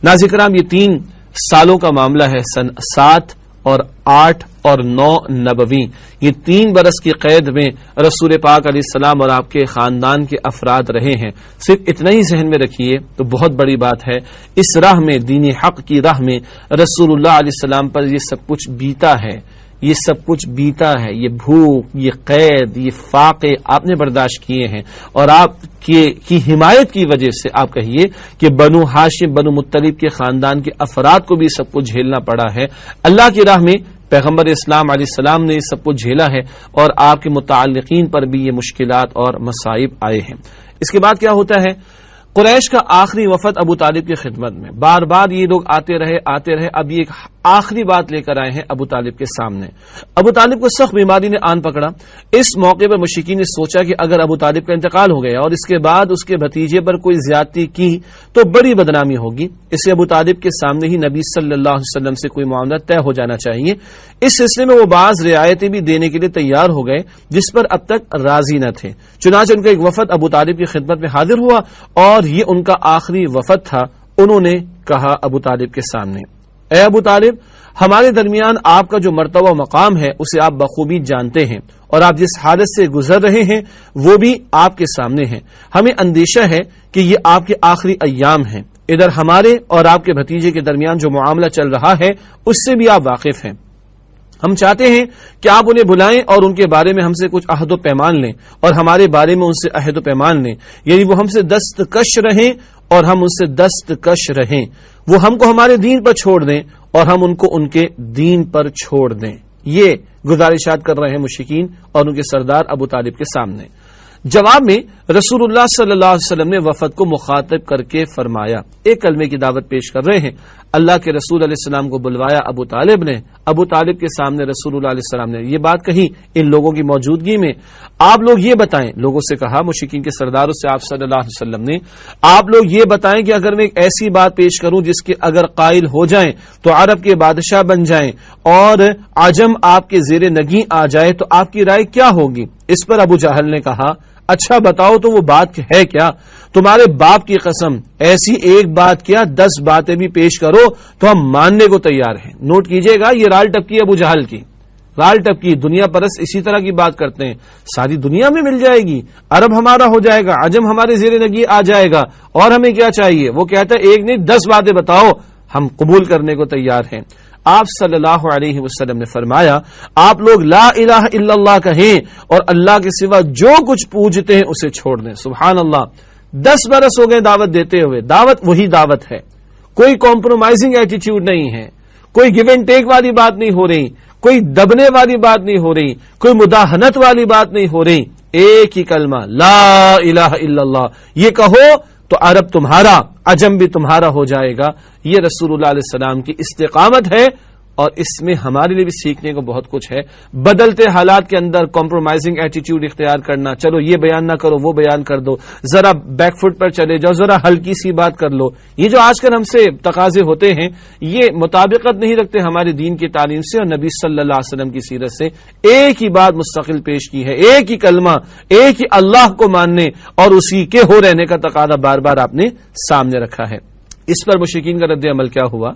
ناظرین کرام، یہ 3 سالوں کا معاملہ ہے. سن 7 اور 8 اور 9 نبوی، یہ 3 برس کی قید میں رسول پاک علیہ السلام اور آپ کے خاندان کے افراد رہے ہیں. صرف اتنا ہی ذہن میں رکھیے تو بہت بڑی بات ہے. اس راہ میں، دین حق کی راہ میں رسول اللہ علیہ السلام پر یہ سب کچھ بیتا ہے، یہ سب کچھ بیتا ہے. یہ بھوک، یہ قید، یہ فاقے آپ نے برداشت کیے ہیں، اور آپ کی حمایت کی وجہ سے آپ کہیے کہ بنو ہاشم، بنو مطلب کے خاندان کے افراد کو بھی سب کچھ جھیلنا پڑا ہے. اللہ کی راہ میں پیغمبر اسلام علیہ السلام نے سب کچھ جھیلا ہے اور آپ کے متعلقین پر بھی یہ مشکلات اور مصائب آئے ہیں۔ اس کے بعد کیا ہوتا ہے، قریش کا آخری وفد ابو طالب کی خدمت میں، بار بار یہ لوگ آتے رہے، اب یہ ایک آخری بات لے کر آئے ہیں ابو طالب کے سامنے۔ ابو طالب کو سخت بیماری نے آن پکڑا۔ اس موقع پر مشرکین نے سوچا کہ اگر ابو طالب کا انتقال ہو گیا اور اس کے بعد اس کے بھتیجے پر کوئی زیادتی کی تو بڑی بدنامی ہوگی، اسے ابو طالب کے سامنے ہی نبی صلی اللہ علیہ وسلم سے کوئی معاملہ طے ہو جانا چاہیے۔ اس سلسلے میں وہ بعض رعایتیں بھی دینے کے لیے تیار ہو گئے جس پر اب تک راضی نہ تھے۔ چنانچہ ان کا ایک وفد ابو طالب کی خدمت میں حاضر ہوا اور یہ ان کا آخری وفد تھا۔ انہوں نے کہا ابو طالب کے سامنے، اے ابو طالب، ہمارے درمیان آپ کا جو مرتبہ و مقام ہے اسے آپ بخوبی جانتے ہیں، اور آپ جس حالت سے گزر رہے ہیں وہ بھی آپ کے سامنے ہے۔ ہمیں اندیشہ ہے کہ یہ آپ کے آخری ایام ہیں۔ ادھر ہمارے اور آپ کے بھتیجے کے درمیان جو معاملہ چل رہا ہے اس سے بھی آپ واقف ہیں۔ ہم چاہتے ہیں کہ آپ انہیں بلائیں اور ان کے بارے میں ہم سے کچھ عہد و پیمان لیں اور ہمارے بارے میں ان سے عہد و پیمان لیں، یعنی وہ ہم سے دستکش رہیں اور ہم ان سے دستکش رہیں، وہ ہم کو ہمارے دین پر چھوڑ دیں اور ہم ان کو ان کے دین پر چھوڑ دیں۔ یہ گزارشات کر رہے ہیں مشرکین اور ان کے سردار ابو طالب کے سامنے۔ جواب میں رسول اللہ صلی اللہ علیہ وسلم نے وفد کو مخاطب کر کے فرمایا، ایک کلمے کی دعوت پیش کر رہے ہیں۔ اللہ کے رسول علیہ السلام کو بلوایا ابو طالب نے، ابو طالب کے سامنے رسول اللہ علیہ السلام نے یہ بات کہی ان لوگوں کی موجودگی میں۔ آپ لوگ یہ بتائیں، لوگوں سے کہا، مشرکین کے سرداروں سے آپ صلی اللہ علیہ وسلم نے، آپ لوگ یہ بتائیں کہ اگر میں ایک ایسی بات پیش کروں جس کے اگر قائل ہو جائیں تو عرب کے بادشاہ بن جائیں اور عجم آپ کے زیر نگیں آ جائے تو آپ کی رائے کیا ہوگی؟ اس پر ابو جہل نے کہا، اچھا بتاؤ تو وہ بات ہے کیا؟ تمہارے باپ کی قسم، ایسی ایک بات کیا 10 باتیں بھی پیش کرو تو ہم ماننے کو تیار ہیں۔ نوٹ کیجئے گا، یہ رال ٹپکی ابو جہل کی، رال ٹپکی، دنیا پرست اسی طرح کی بات کرتے ہیں، ساری دنیا میں مل جائے گی، عرب ہمارا ہو جائے گا، عجم ہمارے زیر نگی آ جائے گا، اور ہمیں کیا چاہیے؟ وہ کہتا ہے ایک نہیں 10 باتیں بتاؤ، ہم قبول کرنے کو تیار ہیں۔ آپ صلی اللہ علیہ وسلم نے فرمایا، آپ لوگ لا الہ الا اللہ کہیں اور اللہ کے سوا جو کچھ پوجتے ہیں اسے چھوڑ دیں۔ سبحان اللہ، 10 برس ہو گئے دعوت دیتے ہوئے، دعوت وہی دعوت ہے، کوئی کمپرومائزنگ ایٹیٹیوڈ نہیں ہے، کوئی گیو اینڈ ٹیک والی بات نہیں ہو رہی، کوئی دبنے والی بات نہیں ہو رہی، کوئی مداہنت والی بات نہیں ہو رہی، ایک ہی کلمہ لا الہ الا اللہ، یہ کہو تو عرب تمہارا، عجم بھی تمہارا ہو جائے گا۔ یہ رسول اللہ علیہ السلام کی استقامت ہے اور اس میں ہمارے لیے بھی سیکھنے کو بہت کچھ ہے۔ بدلتے حالات کے اندر کمپرومائزنگ ایٹیٹیوڈ اختیار کرنا، چلو یہ بیان نہ کرو وہ بیان کر دو، ذرا بیک فٹ پر چلے جاؤ، ذرا ہلکی سی بات کر لو، یہ جو آج کل ہم سے تقاضے ہوتے ہیں یہ مطابقت نہیں رکھتے ہمارے دین کی تعلیم سے اور نبی صلی اللہ علیہ وسلم کی سیرت سے۔ ایک ہی بات مستقل پیش کی ہے، ایک ہی کلمہ، ایک ہی اللہ کو ماننے اور اسی کے ہو رہنے کا تقاضا بار بار آپ نے سامنے رکھا ہے۔ اس پر مشرکین کا رد عمل کیا ہوا؟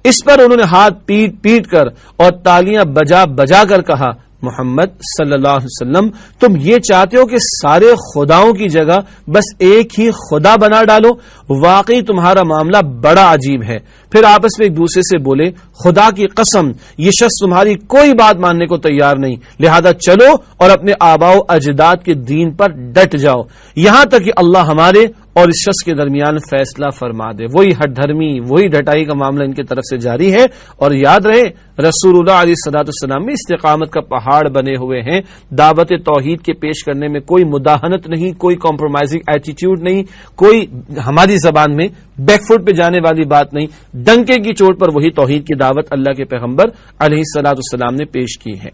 اس پر انہوں نے ہاتھ پیٹ پیٹ کر اور تالیاں بجا بجا کر کہا، محمد صلی اللہ علیہ وسلم، تم یہ چاہتے ہو کہ سارے خداؤں کی جگہ بس ایک ہی خدا بنا ڈالو؟ واقعی تمہارا معاملہ بڑا عجیب ہے۔ پھر آپس میں ایک دوسرے سے بولے، خدا کی قسم یہ شخص تمہاری کوئی بات ماننے کو تیار نہیں، لہذا چلو اور اپنے آباء و اجداد کے دین پر ڈٹ جاؤ یہاں تک کہ اللہ ہمارے اور اس شخص کے درمیان فیصلہ فرما دے۔ وہی ہٹ دھرمی، وہی ڈٹائی کا معاملہ ان کی طرف سے جاری ہے۔ اور یاد رہے رسول اللہ علیہ الصلوۃ والسلام بھی استقامت کا پہاڑ بنے ہوئے ہیں، دعوت توحید کے پیش کرنے میں کوئی مداہنت نہیں، کوئی کمپرومائزنگ ایٹیٹیوڈ نہیں، کوئی ہماری زبان میں بیک فٹ پہ جانے والی بات نہیں، ڈنکے کی چوٹ پر وہی توحید کی دعوت اللہ کے پیغمبر علیہ الصلوۃ والسلام نے پیش کی ہے۔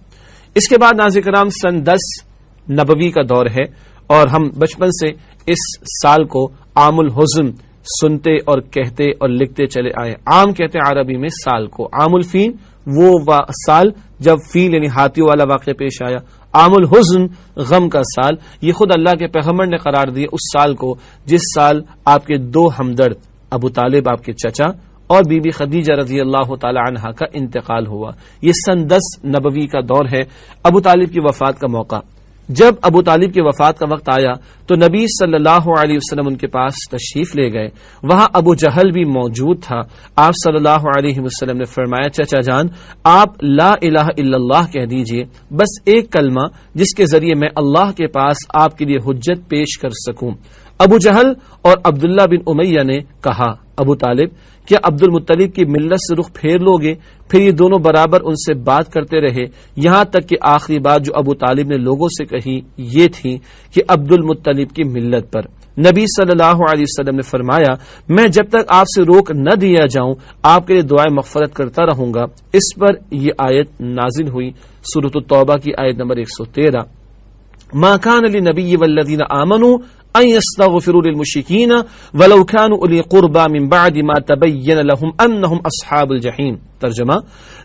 اس کے بعد ناظرین کرام سن 10 نبوی کا دور ہے اور ہم بچپن سے اس سال کو عام الحزن سنتے اور کہتے اور لکھتے چلے آئے۔ عام کہتے ہیں عربی میں سال کو، عام الفیل وہ سال جب فیل یعنی ہاتھیوں والا واقعہ پیش آیا، عام الحزن غم کا سال، یہ خود اللہ کے پیغمبر نے قرار دیا اس سال کو جس سال آپ کے 2 ہمدرد ابو طالب آپ کے چچا اور بی بی خدیجہ رضی اللہ تعالی عنہا کا انتقال ہوا۔ یہ سن 10 نبوی کا دور ہے، ابو طالب کی وفات کا موقع۔ جب ابو طالب کی وفات کا وقت آیا تو نبی صلی اللہ علیہ وسلم ان کے پاس تشریف لے گئے، وہاں ابو جہل بھی موجود تھا۔ آپ صلی اللہ علیہ وسلم نے فرمایا، چچا جان آپ لا الہ الا اللہ کہہ دیجئے، بس ایک کلمہ جس کے ذریعے میں اللہ کے پاس آپ کے لیے حجت پیش کر سکوں۔ ابو جہل اور عبداللہ بن امیہ نے کہا ابو طالب کیا عبد المطلب کی ملت سے رخ پھیر لو گے؟ پھر یہ دونوں برابر ان سے بات کرتے رہے، یہاں تک کہ آخری بات جو ابو طالب نے لوگوں سے کہی یہ تھی کہ عبد المطلب کی ملت پر نبی صلی اللہ علیہ وسلم نے فرمایا میں جب تک آپ سے روک نہ دیا جاؤں آپ کے لیے دعائیں مغفرت کرتا رہوں گا۔ اس پر یہ آیت نازل ہوئی، سورۃ التوبہ کی آیت نمبر 113، ما كان للنبي والذين آمنوا ان يستغفروا للمشركين ولو كانوا اولي قربى من بعد ما تبين لهم انهم اصحاب الجحيم۔ ترجمہ،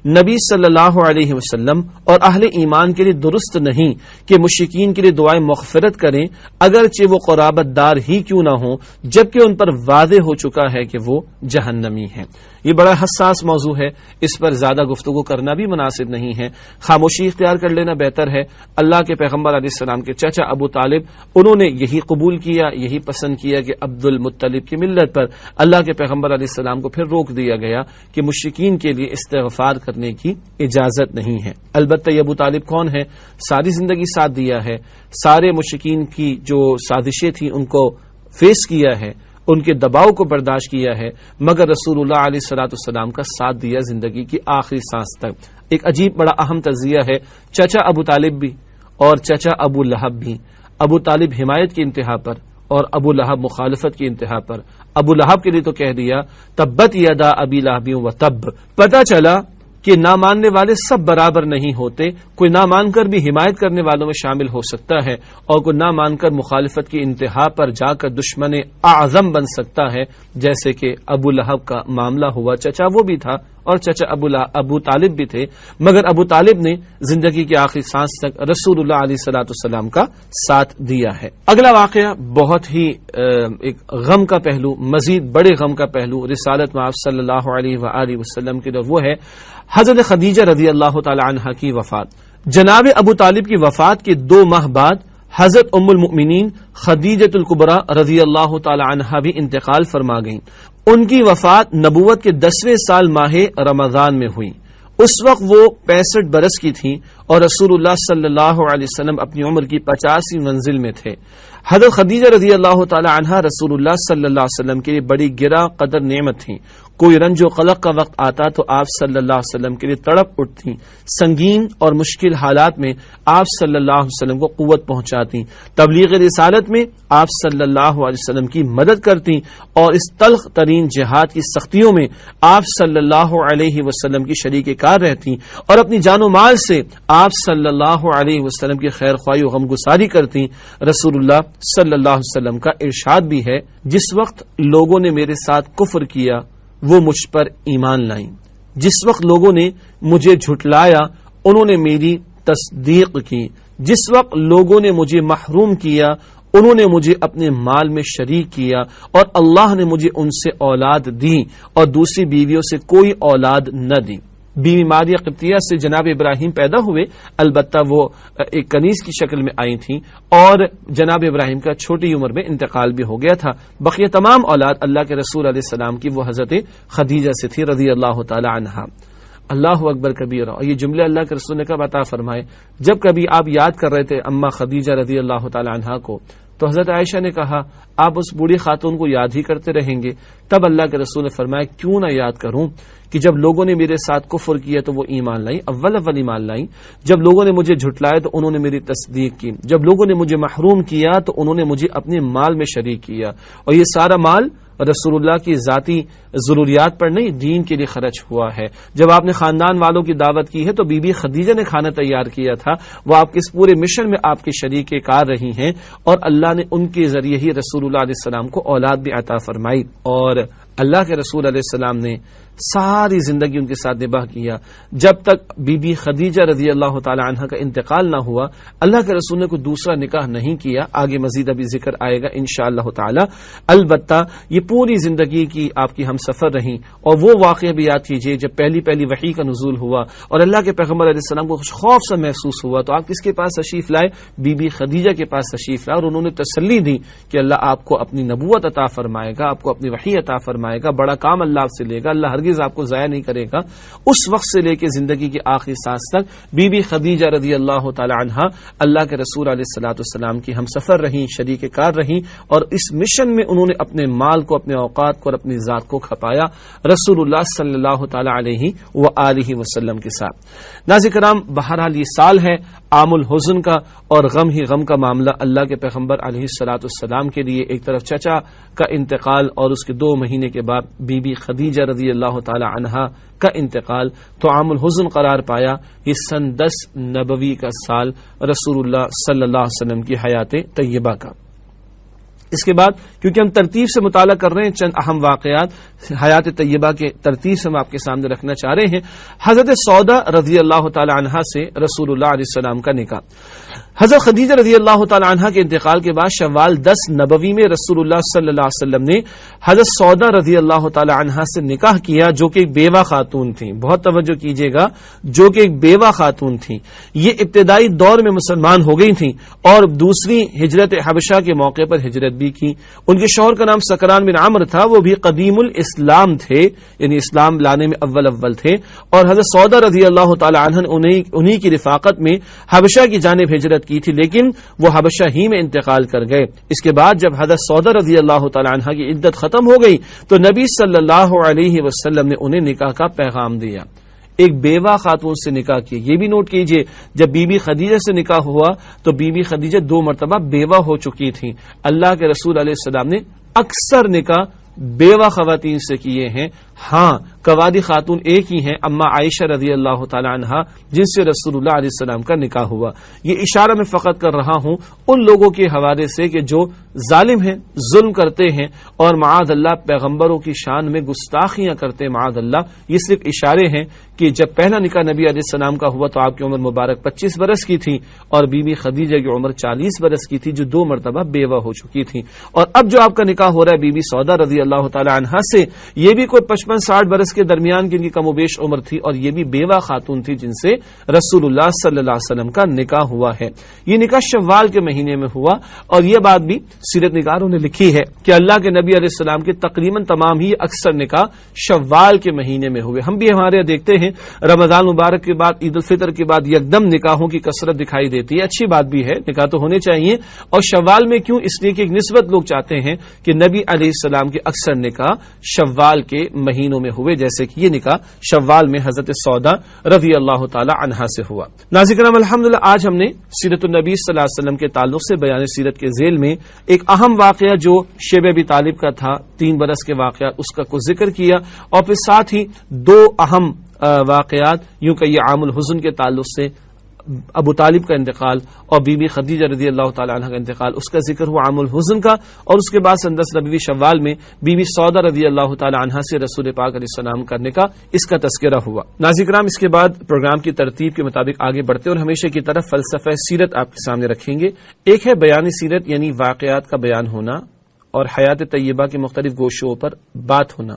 نبی صلی اللہ علیہ وسلم اور اہل ایمان کے لیے درست نہیں کہ مشرکین کے لیے دعائیں مغفرت کریں اگرچہ وہ قرابت دار ہی کیوں نہ ہوں، جبکہ ان پر واضح ہو چکا ہے کہ وہ جہنمی ہیں۔ یہ بڑا حساس موضوع ہے، اس پر زیادہ گفتگو کرنا بھی مناسب نہیں ہے، خاموشی اختیار کر لینا بہتر ہے۔ اللہ کے پیغمبر علیہ السلام کے چچا ابو طالب انہوں نے یہی قبول کیا، یہی پسند کیا کہ عبد المطلب کی ملت پر اللہ کے پیغمبر علیہ السلام کو پھر روک دیا گیا کہ مشرکین کے لیے استغفار کرنے کی اجازت نہیں ہے۔ البتہ یہ ابو طالب کون ہے؟ ساری زندگی ساتھ دیا ہے، سارے مشرکین کی جو سازشیں تھیں ان کو فیس کیا ہے، ان کے دباؤ کو برداشت کیا ہے، مگر رسول اللہ علیہ الصلوۃ والسلام کا ساتھ دیا زندگی کی آخری سانس تک۔ ایک عجیب بڑا اہم تجزیہ ہے، چچا ابو طالب بھی اور چچا ابو لہب بھی، ابو طالب حمایت کی انتہا پر اور ابو لہب مخالفت کی انتہا پر۔ ابو لہب کے لیے تو کہہ دیا تبت یدا ابی لہب و تب، پتہ چلا کہ نہ ماننے والے سب برابر نہیں ہوتے، کوئی نہ مان کر بھی حمایت کرنے والوں میں شامل ہو سکتا ہے اور کوئی نہ مان کر مخالفت کی انتہا پر جا کر دشمن اعظم بن سکتا ہے، جیسے کہ ابو لہب کا معاملہ ہوا۔ چچا وہ بھی تھا اور چچا ابو طالب بھی تھے، مگر ابو طالب نے زندگی کی آخری سانس تک رسول اللہ علیہ الصلوۃ والسلام کا ساتھ دیا ہے۔ اگلا واقعہ بہت ہی ایک غم کا پہلو، مزید بڑے غم کا پہلو رسالت مآب صلی اللہ علیہ وآلہ وسلم کے لیے، وہ ہے حضرت خدیجہ رضی اللہ تعالی عنہا کی وفات۔ جناب ابو طالب کی وفات کے 2 ماہ بعد حضرت ام المؤمنین خدیجۃ الکبریٰ رضی اللہ تعالی عنہا بھی انتقال فرما گئیں۔ ان کی وفات نبوت کے 10ویں سال ماہ رمضان میں ہوئی۔ اس وقت وہ 65 برس کی تھیں اور رسول اللہ صلی اللہ علیہ وسلم اپنی عمر کی 50ویں منزل میں تھے۔ حضرت خدیجہ رضی اللہ تعالی عنہا رسول اللہ صلی اللہ علیہ وسلم کے لیے بڑی گراں قدر نعمت تھیں۔ کوئی رنج و قلق کا وقت آتا تو آپ صلی اللہ علیہ وسلم کے لیے تڑپ اٹھتی، سنگین اور مشکل حالات میں آپ صلی اللہ علیہ وسلم کو قوت پہنچاتی، تبلیغ رسالت میں آپ صلی اللہ علیہ وسلم کی مدد کرتی اور اس تلخ ترین جہاد کی سختیوں میں آپ صلی اللہ علیہ وسلم کی شریک کار رہتی اور اپنی جان و مال سے آپ صلی اللہ علیہ وسلم کی خیر خواہی و غمگساری کرتی۔ رسول اللہ صلی اللہ علیہ وسلم کا ارشاد بھی ہے، جس وقت لوگوں نے میرے ساتھ کفر کیا وہ مجھ پر ایمان لائیں، جس وقت لوگوں نے مجھے جھٹلایا انہوں نے میری تصدیق کی، جس وقت لوگوں نے مجھے محروم کیا انہوں نے مجھے اپنے مال میں شریک کیا، اور اللہ نے مجھے ان سے اولاد دی اور دوسری بیویوں سے کوئی اولاد نہ دی۔ بیوی ماریہ قبطیہ سے جناب ابراہیم پیدا ہوئے، البتہ وہ ایک کنیز کی شکل میں آئی تھیں اور جناب ابراہیم کا چھوٹی عمر میں انتقال بھی ہو گیا تھا۔ بقیہ تمام اولاد اللہ کے رسول علیہ السلام کی وہ حضرت خدیجہ سے تھی رضی اللہ تعالی عنہا۔ اللہ اکبر کبیرہ، اور یہ جملے اللہ کے رسول نے کب عطا فرمائے؟ جب کبھی آپ یاد کر رہے تھے اما خدیجہ رضی اللہ تعالی عنہا کو، تو حضرت عائشہ نے کہا آپ اس بوڑھی خاتون کو یاد ہی کرتے رہیں گے۔ تب اللہ کے رسول نے فرمایا کیوں نہ یاد کروں کہ جب لوگوں نے میرے ساتھ کفر کیا تو وہ ایمان لائی، اول ایمان لائی، جب لوگوں نے مجھے جھٹلایا تو انہوں نے میری تصدیق کی، جب لوگوں نے مجھے محروم کیا تو انہوں نے مجھے اپنے مال میں شریک کیا، اور یہ سارا مال رسول اللہ کی ذاتی ضروریات پر نہیں، دین کے لیے خرچ ہوا ہے۔ جب آپ نے خاندان والوں کی دعوت کی ہے تو بی بی خدیجہ نے کھانا تیار کیا تھا، وہ آپ کے اس پورے مشن میں آپ کے شریک کار رہی ہیں، اور اللہ نے ان کے ذریعے ہی رسول اللہ علیہ السلام کو اولاد بھی عطا فرمائی، اور اللہ کے رسول علیہ السلام نے ساری زندگی ان کے ساتھ نباہ کیا جب تک بی بی خدیجہ رضی اللہ تعالی عنہ کا انتقال نہ ہوا۔ اللہ کے رسول نے کوئی دوسرا نکاح نہیں کیا، آگے مزید ابھی ذکر آئے گا انشاءاللہ تعالی۔ البتہ یہ پوری زندگی کی آپ کی ہم سفر رہیں، اور وہ واقعہ بھی یاد کیجئے جب پہلی وحی کا نزول ہوا اور اللہ کے پیغمبر علیہ السلام کو کچھ خوف سا محسوس ہوا تو آپ کس کے پاس تشریف لائے؟ بی بی خدیجہ کے پاس تشریف لائے، اور انہوں نے تسلی دی کہ اللہ آپ کو اپنی نبوت عطا فرمائے گا، آپ کو اپنی وحی عطا فرمائے فرمائے گا، بڑا کام اللہ آپ سے لے گا، اللہ ہرگز آپ کو ضائع نہیں کرے گا، اس وقت سے لے کے زندگی کی آخری سانس تک بی بی خدیجہ رضی اللہ تعالی عنہا اللہ کے رسول علیہ الصلوۃ والسلام کی ہم سفر رہیں، شریک کار رہیں، اور اس مشن میں انہوں نے اپنے مال کو، اپنے اوقات کو اور اپنی ذات کو کھپایا رسول اللہ صلی اللہ تعالی علیہ وآلہ وسلم کے ساتھ۔ ناظرین کرام، بہرحال یہ سال ہے عام الحزن کا، اور غم ہی غم کا معاملہ اللہ کے پیغمبر علیہ الصلوۃ والسلام کے لیے، ایک طرف چچا کا انتقال اور اس کے 2 مہینے کے بعد بی بی خدیجہ رضی اللہ تعالی عنہا کا انتقال، تو عام الحزن قرار پایا یہ سن 10 نبوی کا سال رسول اللہ صلی اللہ علیہ وسلم کی حیات طیبہ کا۔ اس کے بعد کیونکہ ہم ترتیب سے مطالعہ کر رہے ہیں، چند اہم واقعات حیات طیبہ کے ترتیب سے ہم آپ کے سامنے رکھنا چاہ رہے ہیں۔ حضرت سودا رضی اللہ تعالی عنہا سے رسول اللہ علیہ السلام کا نکاح۔ حضرت خدیجہ رضی اللہ تعالی عنہا کے انتقال کے بعد شوال 10 نبوی میں رسول اللہ صلی اللہ علیہ وسلم نے حضرت سودا رضی اللہ تعالی عنہا سے نکاح کیا، جو کہ ایک بیوہ خاتون تھیں۔ بہت توجہ کیجیے گا، جو کہ ایک بیوہ خاتون تھیں۔ یہ ابتدائی دور میں مسلمان ہو گئی تھیں اور دوسری ہجرت حبشہ کے موقع پر ہجرت بھی کی۔ ان کے شوہر کا نام سکران بن عمرو تھا، وہ بھی قدیم الاسلام تھے، یعنی اسلام لانے میں اول تھے، اور حضرت سودا رضی اللہ تعالی عنہ نے انہی کی رفاقت میں حبشہ کی جانب ہجرت کی تھی، لیکن وہ حبشہ ہی میں انتقال کر گئے۔ اس کے بعد جب حضرت سودا رضی اللہ تعالی عنہ کی عدت ختم ہو گئی تو نبی صلی اللہ علیہ وسلم نے انہیں نکاح کا پیغام دیا، ایک بیوہ خاتون سے نکاح کیا۔ یہ بھی نوٹ کیجئے، جب بی بی خدیجہ سے نکاح ہوا تو بی بی خدیجہ 2 مرتبہ بیوہ ہو چکی تھیں۔ اللہ کے رسول علیہ السلام نے اکثر نکاح بیوہ خواتین سے کیے ہیں، ہاں قوادی خاتون ایک ہی ہیں، اما عائشہ رضی اللہ تعالی عنہا، جن سے رسول اللہ علیہ السلام کا نکاح ہوا۔ یہ اشارہ میں فقط کر رہا ہوں ان لوگوں کے حوالے سے کہ جو ظالم ہیں، ظلم کرتے ہیں اور معاذ اللہ پیغمبروں کی شان میں گستاخیاں کرتے ہیں، معاذ اللہ۔ یہ صرف اشارے ہیں کہ جب پہلا نکاح نبی علیہ السلام کا ہوا تو آپ کی عمر مبارک 25 برس کی تھی اور بی بی خدیجہ کی عمر 40 برس کی تھی، جو 2 مرتبہ بیوہ ہو چکی تھی۔ اور اب جو آپ کا نکاح ہو رہا ہے بی بی سودا رضی اللہ تعالی عنہا سے، یہ بھی کوئی 55-60 برس کے درمیان کی ان کی کم و بیش عمر تھی، اور یہ بھی بیوہ خاتون تھی جن سے رسول اللہ صلی اللہ علیہ وسلم کا نکاح ہوا ہے۔ یہ نکاح شوال کے مہینے میں ہوا، اور یہ بات بھی سیرت نگاروں نے لکھی ہے کہ اللہ کے نبی علیہ السلام کے تقریباً تمام ہی اکثر نکاح شوال کے مہینے میں ہوئے۔ ہم بھی ہمارے دیکھتے ہیں رمضان مبارک کے بعد، عید الفطر کے بعد یکدم نکاحوں کی کثرت دکھائی دیتی ہے، اچھی بات بھی ہے، نکاح تو ہونے چاہیے۔ اور شوال میں کیوں؟ اس لیے کہ ایک نسبت لوگ چاہتے ہیں کہ نبی علیہ السلام کے اکثر نکاح شوال کے مہینوں میں ہوئے، جیسے کہ یہ نکاح شوال میں حضرت سودا رضی اللہ تعالی عنہا سے ہوا۔ ناظرین کرام، الحمدللہ آج ہم نے سیرت النبی صلی اللہ علیہ وسلم کے تعلق سے بیان سیرت کے ذیل میں ایک اہم واقعہ جو شیب ابی طالب کا تھا، 3 برس کے واقعات، اس کا کچھ ذکر کیا، اور پھر ساتھ ہی 2 اہم واقعات، یوں کہ یہ عام الحزن کے تعلق سے ابو طالب کا انتقال اور بی بی خدیجہ رضی اللہ تعالی عنہ کا انتقال، اس کا ذکر ہوا عام الحزن کا، اور اس کے بعد سن 10 ربیع شوال میں بی بی سودا رضی اللہ تعالی عنہ سے رسول پاک علیہ السلام کرنے کا اس کا تذکرہ ہوا۔ ناظرین کرام، اس کے بعد پروگرام کی ترتیب کے مطابق آگے بڑھتے اور ہمیشہ کی طرف فلسفہ سیرت آپ کے سامنے رکھیں گے۔ ایک ہے بیان سیرت، یعنی واقعات کا بیان ہونا اور حیات طیبہ کے مختلف گوشوں پر بات ہونا،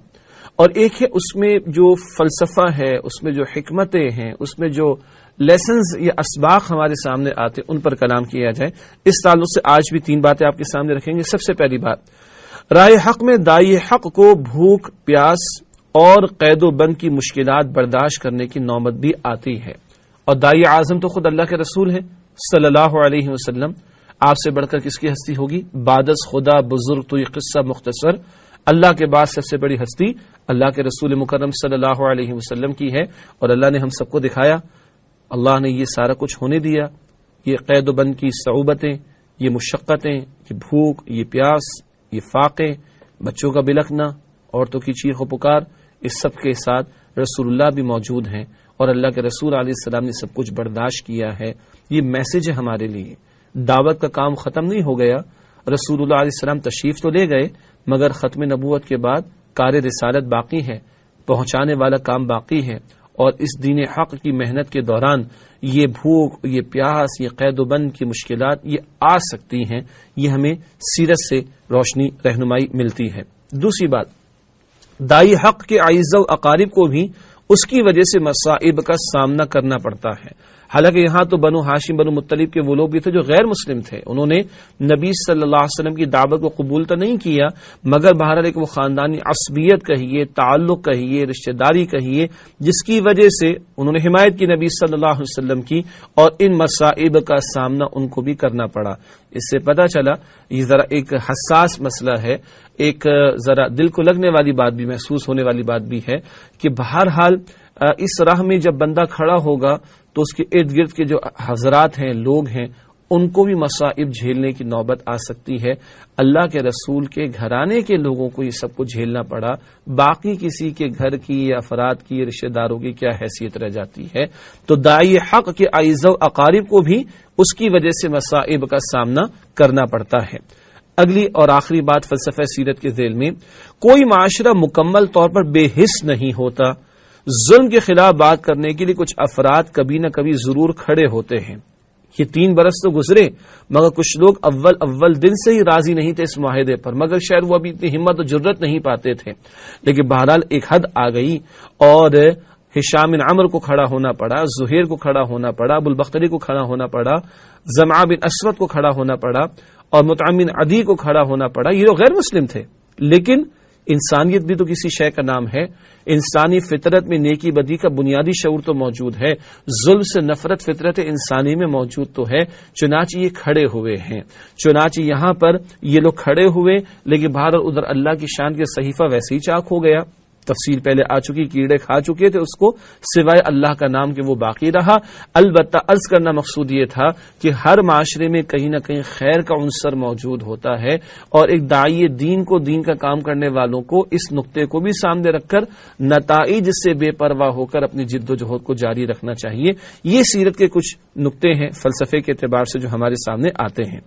اور ایک ہے اس میں جو فلسفہ ہے، اس میں جو حکمتیں ہیں، اس میں جو لیسنز یا اسباق ہمارے سامنے آتے ان پر کلام کیا جائے۔ اس تعلق سے آج بھی 3 باتیں آپ کے سامنے رکھیں گے۔ سب سے پہلی بات، رائے حق میں دائی حق کو بھوک، پیاس اور قید و بند کی مشکلات برداشت کرنے کی نوبت بھی آتی ہے، اور دائی اعظم تو خود اللہ کے رسول ہیں صلی اللہ علیہ وسلم۔ آپ سے بڑھ کر کس کی ہستی ہوگی؟ بعدز خدا بزرگ تو یہ قصہ مختصر، اللہ کے بعد سب سے بڑی ہستی اللہ کے رسول مکرم صلی اللہ علیہ وسلم کی ہے، اور اللہ نے ہم سب کو دکھایا، اللہ نے یہ سارا کچھ ہونے دیا، یہ قید و بند کی صعوبتیں، یہ مشقتیں، یہ بھوک، یہ پیاس، یہ فاقے، بچوں کا بلکنا، عورتوں کی چیخ و پکار، اس سب کے ساتھ رسول اللہ بھی موجود ہیں، اور اللہ کے رسول علیہ السلام نے سب کچھ برداشت کیا ہے۔ یہ میسج ہے ہمارے لیے، دعوت کا کام ختم نہیں ہو گیا، رسول اللہ علیہ السلام تشریف تو لے گئے، مگر ختم نبوت کے بعد کار رسالت باقی ہے، پہنچانے والا کام باقی ہے، اور اس دین حق کی محنت کے دوران یہ بھوک، یہ پیاس، یہ قید و بند کی مشکلات یہ آ سکتی ہیں، یہ ہمیں سیرت سے روشنی رہنمائی ملتی ہے۔ دوسری بات، دائی حق کے اعزاء و اقارب کو بھی اس کی وجہ سے مصائب کا سامنا کرنا پڑتا ہے۔ حالانکہ یہاں تو بنو ہاشم بنو مطلب کے وہ لوگ بھی تھے جو غیر مسلم تھے، انہوں نے نبی صلی اللہ علیہ وسلم کی دعوت کو قبول تو نہیں کیا، مگر بہرحال ایک وہ خاندانی عصبیت کہیے، تعلق کہیے، رشتہ داری کہیے، جس کی وجہ سے انہوں نے حمایت کی نبی صلی اللہ علیہ وسلم کی، اور ان مصائب کا سامنا ان کو بھی کرنا پڑا۔ اس سے پتہ چلا یہ ذرا ایک حساس مسئلہ ہے، ایک ذرا دل کو لگنے والی بات بھی، محسوس ہونے والی بات بھی ہے کہ بہرحال اس راہ میں جب بندہ کھڑا ہوگا تو اس کے ارد گرد کے جو حضرات ہیں، لوگ ہیں، ان کو بھی مصائب جھیلنے کی نوبت آ سکتی ہے۔ اللہ کے رسول کے گھرانے کے لوگوں کو یہ سب کو جھیلنا پڑا، باقی کسی کے گھر کی یا افراد کی، رشتہ داروں کی کیا حیثیت رہ جاتی ہے؟ تو داعی حق کے اعزاء و اقارب کو بھی اس کی وجہ سے مصائب کا سامنا کرنا پڑتا ہے۔ اگلی اور آخری بات فلسفہ سیرت کے ذیل میں، کوئی معاشرہ مکمل طور پر بے حس نہیں ہوتا، ظلم کے خلاف بات کرنے کے لیے کچھ افراد کبھی نہ کبھی ضرور کھڑے ہوتے ہیں۔ یہ 3 برس تو گزرے مگر کچھ لوگ اول دن سے ہی راضی نہیں تھے اس معاہدے پر، مگر شاید وہ ابھی اتنی ہمت و جرت نہیں پاتے تھے، لیکن بہرحال ایک حد آ گئی اور ہشام بن عمرو کو کھڑا ہونا پڑا، زہیر کو کھڑا ہونا پڑا، ابو البختری کو کھڑا ہونا پڑا، زمعہ بن اسود کو کھڑا ہونا پڑا، اور مطعم بن عدی کو کھڑا ہونا پڑا۔ یہ لوگ غیر مسلم تھے، لیکن انسانیت بھی تو کسی شے کا نام ہے، انسانی فطرت میں نیکی بدی کا بنیادی شعور تو موجود ہے، ظلم سے نفرت فطرت انسانی میں موجود تو ہے، چنانچہ یہ کھڑے ہوئے ہیں، چنانچہ یہاں پر یہ لوگ کھڑے ہوئے، لیکن باہر ادھر اللہ کی شان کے صحیفہ ویسے ہی چاک ہو گیا۔ تفصیل پہلے آ چکی، کیڑے کھا چکے تھے اس کو، سوائے اللہ کا نام کہ وہ باقی رہا۔ البتہ عرض کرنا مقصود یہ تھا کہ ہر معاشرے میں کہیں نہ کہیں خیر کا عنصر موجود ہوتا ہے، اور ایک داعی دین کو، دین کا کام کرنے والوں کو اس نقطے کو بھی سامنے رکھ کر نتائج سے بے پرواہ ہو کر اپنی جد و جہد کو جاری رکھنا چاہیے۔ یہ سیرت کے کچھ نقطے ہیں فلسفے کے اعتبار سے جو ہمارے سامنے آتے ہیں۔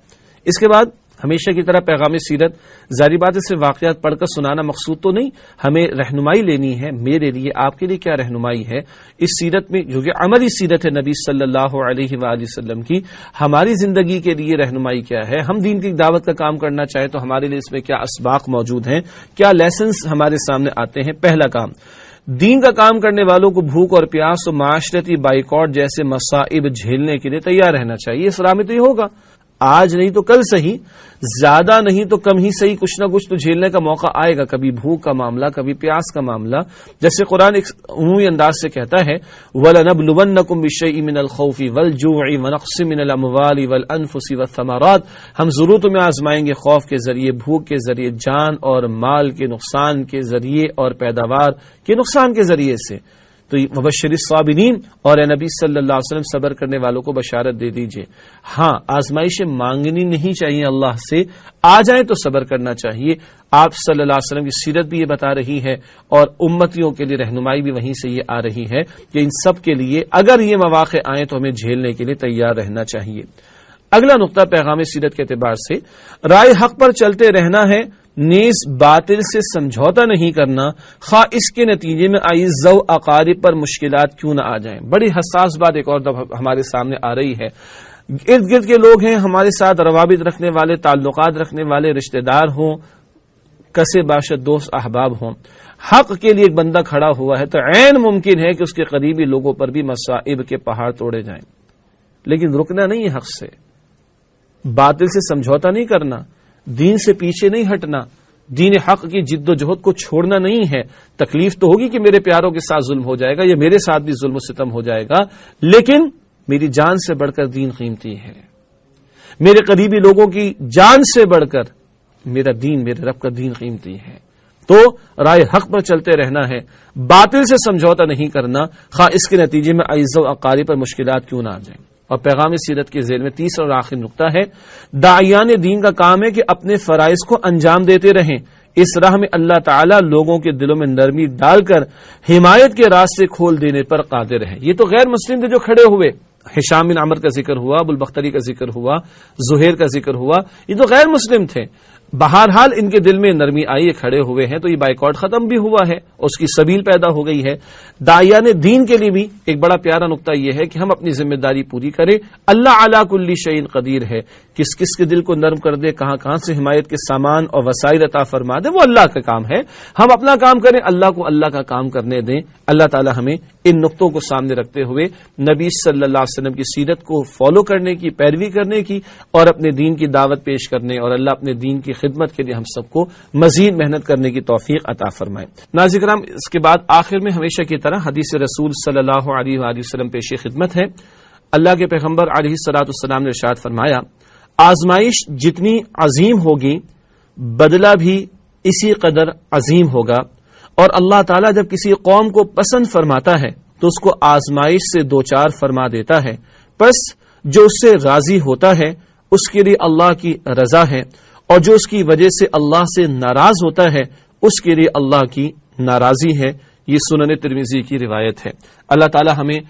اس کے بعد ہمیشہ کی طرح پیغام سیرت، ظاہری بات ہے صرف واقعات پڑھ کر سنانا مقصود تو نہیں، ہمیں رہنمائی لینی ہے۔ میرے لیے، آپ کے لیے کیا رہنمائی ہے اس سیرت میں، جو کہ عملی سیرت ہے نبی صلی اللہ علیہ وآلہ وسلم کی، ہماری زندگی کے لیے رہنمائی کیا ہے؟ ہم دین کی دعوت کا کام کرنا چاہیں تو ہمارے لیے اس میں کیا اسباق موجود ہیں، کیا لیسنز ہمارے سامنے آتے ہیں؟ پہلا کام، دین کا کام کرنے والوں کو بھوک اور پیاس اور معاشرتی بائیکاٹ جیسے مصائب جھیلنے کے لیے تیار رہنا چاہیے۔ اس راہ میں تو یہ ہوگا، آج نہیں تو کل صحیح، زیادہ نہیں تو کم ہی صحیح، کچھ نہ کچھ تو جھیلنے کا موقع آئے گا، کبھی بھوک کا معاملہ، کبھی پیاس کا معاملہ۔ جیسے قرآن ایک عمومی انداز سے کہتا ہے وَلَنَبْلُوَنَّكُمْ بِشَيْءٍ مِّنَ الْخَوْفِ وَالْجُوعِ وَنَقْصٍ مِّنَ الْأَمْوَالِ وَالْأَنفُسِ وَالثَّمَرَاتِ، ہم ضرور تمہیں آزمائیں گے خوف کے ذریعے، بھوک کے ذریعے، جان اور مال کے نقصان کے ذریعے، اور پیداوار کے نقصان کے ذریعے سے۔ تو وبشر الصابرین، اور اے نبی صلی اللہ علیہ وسلم صبر کرنے والوں کو بشارت دے دیجئے۔ ہاں، آزمائشیں مانگنی نہیں چاہیے اللہ سے، آ جائیں تو صبر کرنا چاہیے۔ آپ صلی اللہ علیہ وسلم کی سیرت بھی یہ بتا رہی ہے، اور امتیوں کے لیے رہنمائی بھی وہیں سے یہ آ رہی ہے کہ ان سب کے لیے اگر یہ مواقع آئیں تو ہمیں جھیلنے کے لیے تیار رہنا چاہیے۔ اگلا نقطہ پیغام سیرت کے اعتبار سے، رائے حق پر چلتے رہنا ہے، نیز باطل سے سمجھوتا نہیں کرنا، خواہ اس کے نتیجے میں اعزاء و اقارب پر مشکلات کیوں نہ آ جائیں۔ بڑی حساس بات ایک اور دفعہ ہمارے سامنے آ رہی ہے۔ ارد گرد کے لوگ ہیں، ہمارے ساتھ روابط رکھنے والے، تعلقات رکھنے والے، رشتہ دار ہوں، کسے باشد دوست احباب ہوں، حق کے لیے ایک بندہ کھڑا ہوا ہے تو عین ممکن ہے کہ اس کے قریبی لوگوں پر بھی مصائب کے پہاڑ توڑے جائیں، لیکن رکنا نہیں ہے حق سے، باطل سے سمجھوتا نہیں کرنا، دین سے پیچھے نہیں ہٹنا، دین حق کی جد و جہد کو چھوڑنا نہیں ہے۔ تکلیف تو ہوگی کہ میرے پیاروں کے ساتھ ظلم ہو جائے گا یا میرے ساتھ بھی ظلم و ستم ہو جائے گا، لیکن میری جان سے بڑھ کر دین قیمتی ہے، میرے قریبی لوگوں کی جان سے بڑھ کر میرا دین، میرے رب کا دین قیمتی ہے۔ تو رائے حق پر چلتے رہنا ہے، باطل سے سمجھوتا نہیں کرنا، خواہ اس کے نتیجے میں اعزاء و اقارب پر مشکلات کیوں نہ آ جائیں۔ اور پیغام سیرت کے ذیل میں تیسرا اور آخری نقطہ ہے، داعیان دین کا کام ہے کہ اپنے فرائض کو انجام دیتے رہیں، اس راہ میں اللہ تعالیٰ لوگوں کے دلوں میں نرمی ڈال کر حمایت کے راستے کھول دینے پر قادر ہے۔ یہ تو غیر مسلم تھے جو کھڑے ہوئے، ہشام بن عمرو کا ذکر ہوا، ابو البختری کا ذکر ہوا، زہیر کا ذکر ہوا، یہ تو غیر مسلم تھے، بہرحال ان کے دل میں نرمی آئی، یہ کھڑے ہوئے ہیں تو یہ بائیکاٹ ختم بھی ہوا ہے، اس کی سبیل پیدا ہو گئی ہے۔ داعیان دین کے لیے بھی ایک بڑا پیارا نقطہ یہ ہے کہ ہم اپنی ذمہ داری پوری کریں، اللہ علی کل شیء قدیر ہے، کس کس کے دل کو نرم کر دے، کہاں کہاں سے حمایت کے سامان اور وسائل عطا فرما دے، وہ اللہ کا کام ہے. ہم اپنا کام کریں، اللہ کو اللہ کا کام کرنے دیں. اللہ تعالی ہمیں ان نقطوں کو سامنے رکھتے ہوئے نبی صلی اللہ علیہ وسلم کی سیرت کو فالو کرنے کی، پیروی کرنے کی، اور اپنے دین کی دعوت پیش کرنے، اور اللہ اپنے دین کی خدمت کے لیے ہم سب کو مزید محنت کرنے کی توفیق عطا فرمائے. ناظرین کرام، اس کے بعد آخر میں ہمیشہ کی طرح حدیث رسول صلی اللہ علیہ وآلہ وسلم پیش خدمت ہے. اللہ کے پیغمبر علیہ الصلوۃ والسلام نے ارشاد فرمایا، آزمائش جتنی عظیم ہوگی بدلہ بھی اسی قدر عظیم ہوگا، اور اللہ تعالیٰ جب کسی قوم کو پسند فرماتا ہے تو اس کو آزمائش سے دوچار فرما دیتا ہے. پس جو اس سے راضی ہوتا ہے اس کے لیے اللہ کی رضا ہے، اور جو اس کی وجہ سے اللہ سے ناراض ہوتا ہے اس کے لیے اللہ کی ناراضی ہے. یہ سنن ترمذی کی روایت ہے. اللہ تعالیٰ ہمیں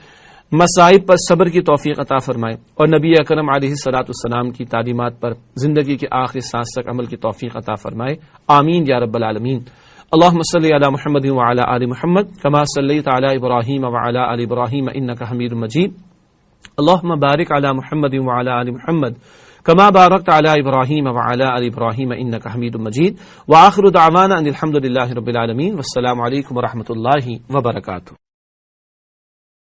مصائب پر صبر کی توفیق عطا فرمائے، اور نبی اکرم علیہ الصلوۃ والسلام کی تعلیمات پر زندگی کے آخری سانس تک عمل کی توفیق عطا فرمائے. آمین یا رب العالمین. اللهم صل على محمد وعلى آل محمد كما صليت على إبراهيم وعلى آل إبراهيم إنك حميد مجيد. اللهم بارك على محمد وعلى آل محمد كما باركت على إبراهيم وعلى آل إبراهيم إنك حميد مجيد. وآخر دعوانا أن الحمد لله رب العالمين، والسلام عليكم ورحمة الله وبركاته.